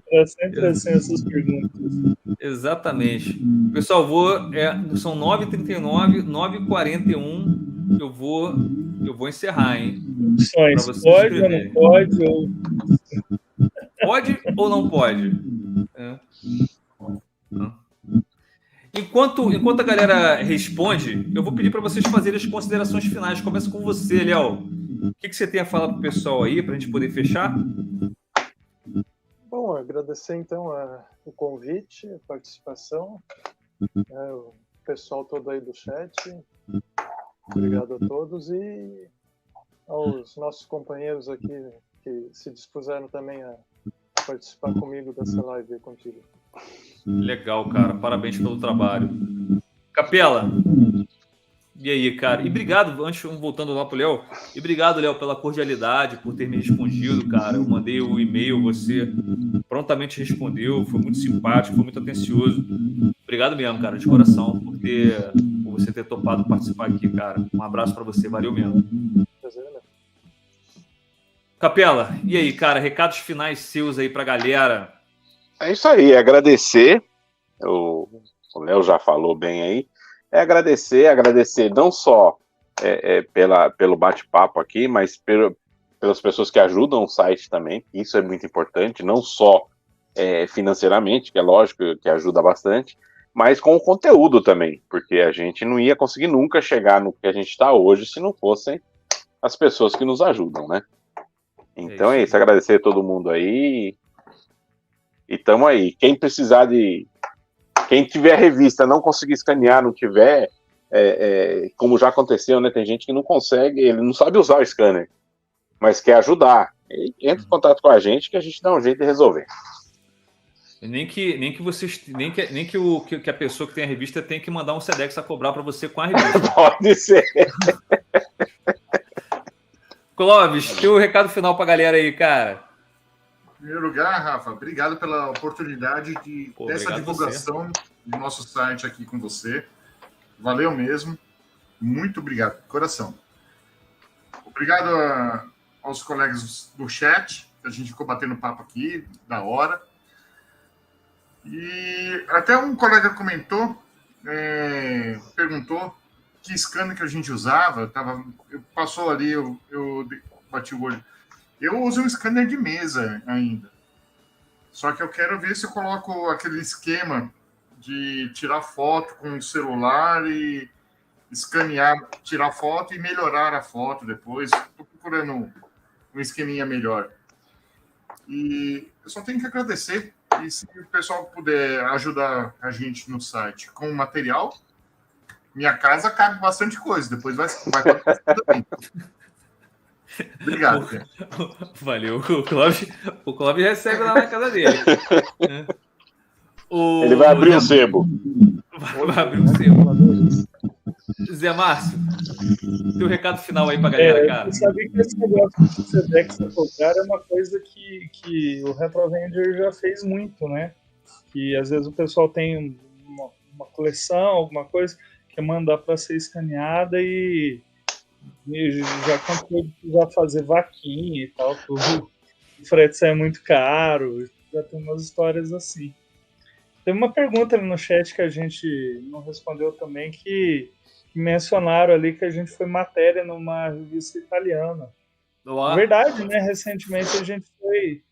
É sempre assim essas perguntas. Exatamente. Pessoal, são 9h39, 9h41. Eu vou encerrar, hein? Opções. Pode ou não pode? Pode ou não pode? Enquanto a galera responde, eu vou pedir para vocês fazerem as considerações finais. Começa com você, Léo. O que você tem a falar para o pessoal aí, para a gente poder fechar? Bom, agradecer então o convite, a participação, o pessoal todo aí do chat. Obrigado a todos e aos nossos companheiros aqui que se dispuseram também a participar comigo dessa live contigo. Legal, cara. Parabéns pelo trabalho. Capela, e aí, cara? E obrigado, voltando lá pro Léo, e obrigado, Léo, pela cordialidade, por ter me respondido, cara. Eu mandei o e-mail, você prontamente respondeu, foi muito simpático, foi muito atencioso. Obrigado mesmo, cara, de coração, por você ter topado participar aqui, cara. Um abraço para você, valeu mesmo. Capela, e aí, cara, recados finais seus aí pra galera. É isso aí, agradecer, o Léo já falou bem aí, agradecer não só pelo bate-papo aqui, mas pelas pessoas que ajudam o site também, isso é muito importante, não só financeiramente, que é lógico que ajuda bastante, mas com o conteúdo também, porque a gente não ia conseguir nunca chegar no que a gente está hoje se não fossem as pessoas que nos ajudam, né? Então é isso, agradecer a todo mundo aí. E tamo aí. Quem precisar quem tiver revista, não conseguir escanear, não tiver, como já aconteceu, né? Tem gente que não consegue, ele não sabe usar o scanner, mas quer ajudar. Entra em contato com a gente que a gente dá um jeito de resolver. Nem que a pessoa que tem a revista tem que mandar um Sedex a cobrar para você com a revista. Pode ser. Clóvis, tem um recado final para a galera aí, cara. Em primeiro lugar, Rafa, obrigado pela oportunidade dessa divulgação do nosso site aqui com você. Valeu mesmo. Muito obrigado, de coração. Obrigado aos colegas do chat, que a gente ficou batendo papo aqui, da hora. E até um colega comentou, perguntou que scanner que a gente usava, passou ali, eu bati o olho. Eu uso um scanner de mesa ainda. Só que eu quero ver se eu coloco aquele esquema de tirar foto com o celular e escanear, tirar foto e melhorar a foto depois. Estou procurando um esqueminha melhor. E eu só tenho que agradecer. E se o pessoal puder ajudar a gente no site com material, minha casa cabe bastante coisa. Depois vai também. Obrigado. Valeu. O Clóvis recebe lá na casa dele. Ele vai abrir um sebo. Vai abrir um sebo. Zé Márcio, teu recado final aí pra galera, cara. Eu sabia que esse negócio de Sedex no lugar é uma coisa que o Retro Ranger já fez muito, né? Que às vezes o pessoal tem uma coleção, alguma coisa, quer mandar para ser escaneada e já aconteceu de já fazer vaquinha e tal, que o frete sai muito caro, já tem umas histórias assim. Teve uma pergunta ali no chat que a gente não respondeu também, que mencionaram ali que a gente foi matéria numa revista italiana. Olá. Verdade, né? Recentemente a gente foi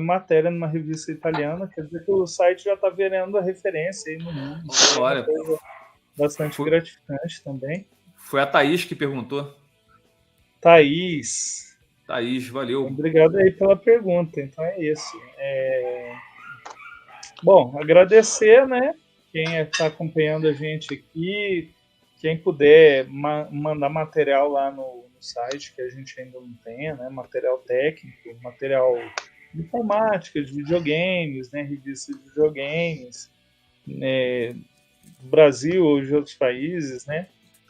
matéria numa revista italiana, quer dizer que o site já está virando a referência aí no mundo. Olha, bastante gratificante também. Foi a Thaís que perguntou. Thaís, valeu. Obrigado aí pela pergunta. Então é isso. Bom, agradecer, né? Quem está acompanhando a gente aqui, quem puder mandar material lá no site, que a gente ainda não tem, né? Material técnico, material de informática, de videogames, né? Revistas de videogames, do Brasil ou de outros países, né?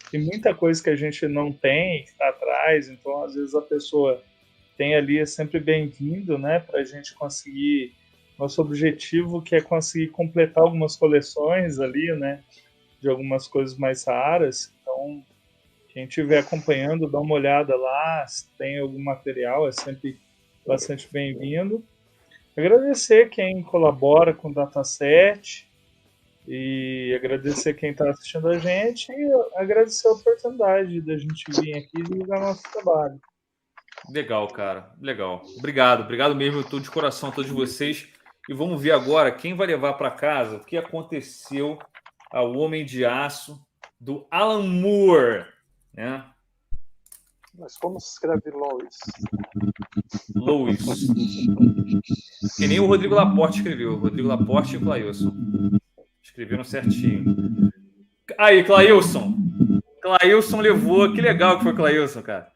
Tem muita coisa que a gente não tem, que está atrás, então às vezes a pessoa tem ali, é sempre bem-vindo, né? Para a gente conseguir, nosso objetivo que é conseguir completar algumas coleções ali, né? De algumas coisas mais raras. Então, quem estiver acompanhando, dá uma olhada lá, se tem algum material, é sempre bastante bem-vindo. Agradecer quem colabora com o Dataset e agradecer quem está assistindo a gente e agradecer a oportunidade da gente vir aqui e divulgar nosso trabalho. Legal, cara. Legal. Obrigado mesmo, eu estou de coração a todos vocês. E vamos ver agora quem vai levar para casa o que aconteceu ao Homem de Aço do Alan Moore, né? Mas como se escreve Lois? Lois. Que nem o Rodrigo Laporte escreveu. Rodrigo Laporte e o Clailson. Escreveram certinho. Aí, Clailson. Clailson levou. Que legal que foi o Clailson, cara.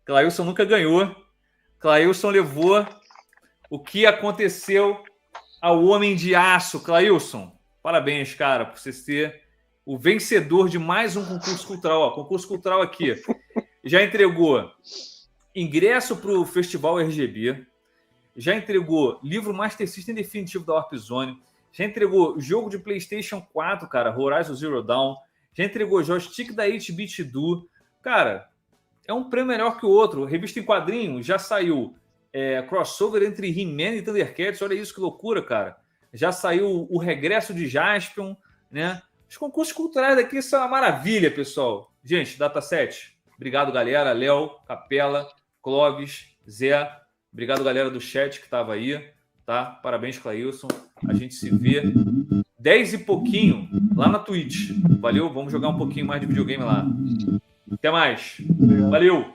Clailson nunca ganhou. Clailson levou o que aconteceu ao Homem de Aço. Clailson, parabéns, cara, por você ser o vencedor de mais um concurso cultural. Ó, concurso cultural aqui. Já entregou ingresso para o Festival RGB. Já entregou livro Master System definitivo da Warp Zone. Já entregou jogo de PlayStation 4, cara, Horizon Zero Dawn. Já entregou joystick da 8-Bit Do. Cara, é um prêmio melhor que o outro. Revista em quadrinhos, já saiu crossover entre He-Man e Thundercats. Olha isso, que loucura, cara. Já saiu o regresso de Jaspion, né? Os concursos culturais daqui são uma maravilha, pessoal. Gente, Dataset, obrigado, galera. Léo, Capela, Clóvis, Zé. Obrigado, galera do chat que estava aí, tá? Parabéns, Clailson. A gente se vê 10 e pouquinho lá na Twitch. Valeu? Vamos jogar um pouquinho mais de videogame lá. Até mais. Valeu!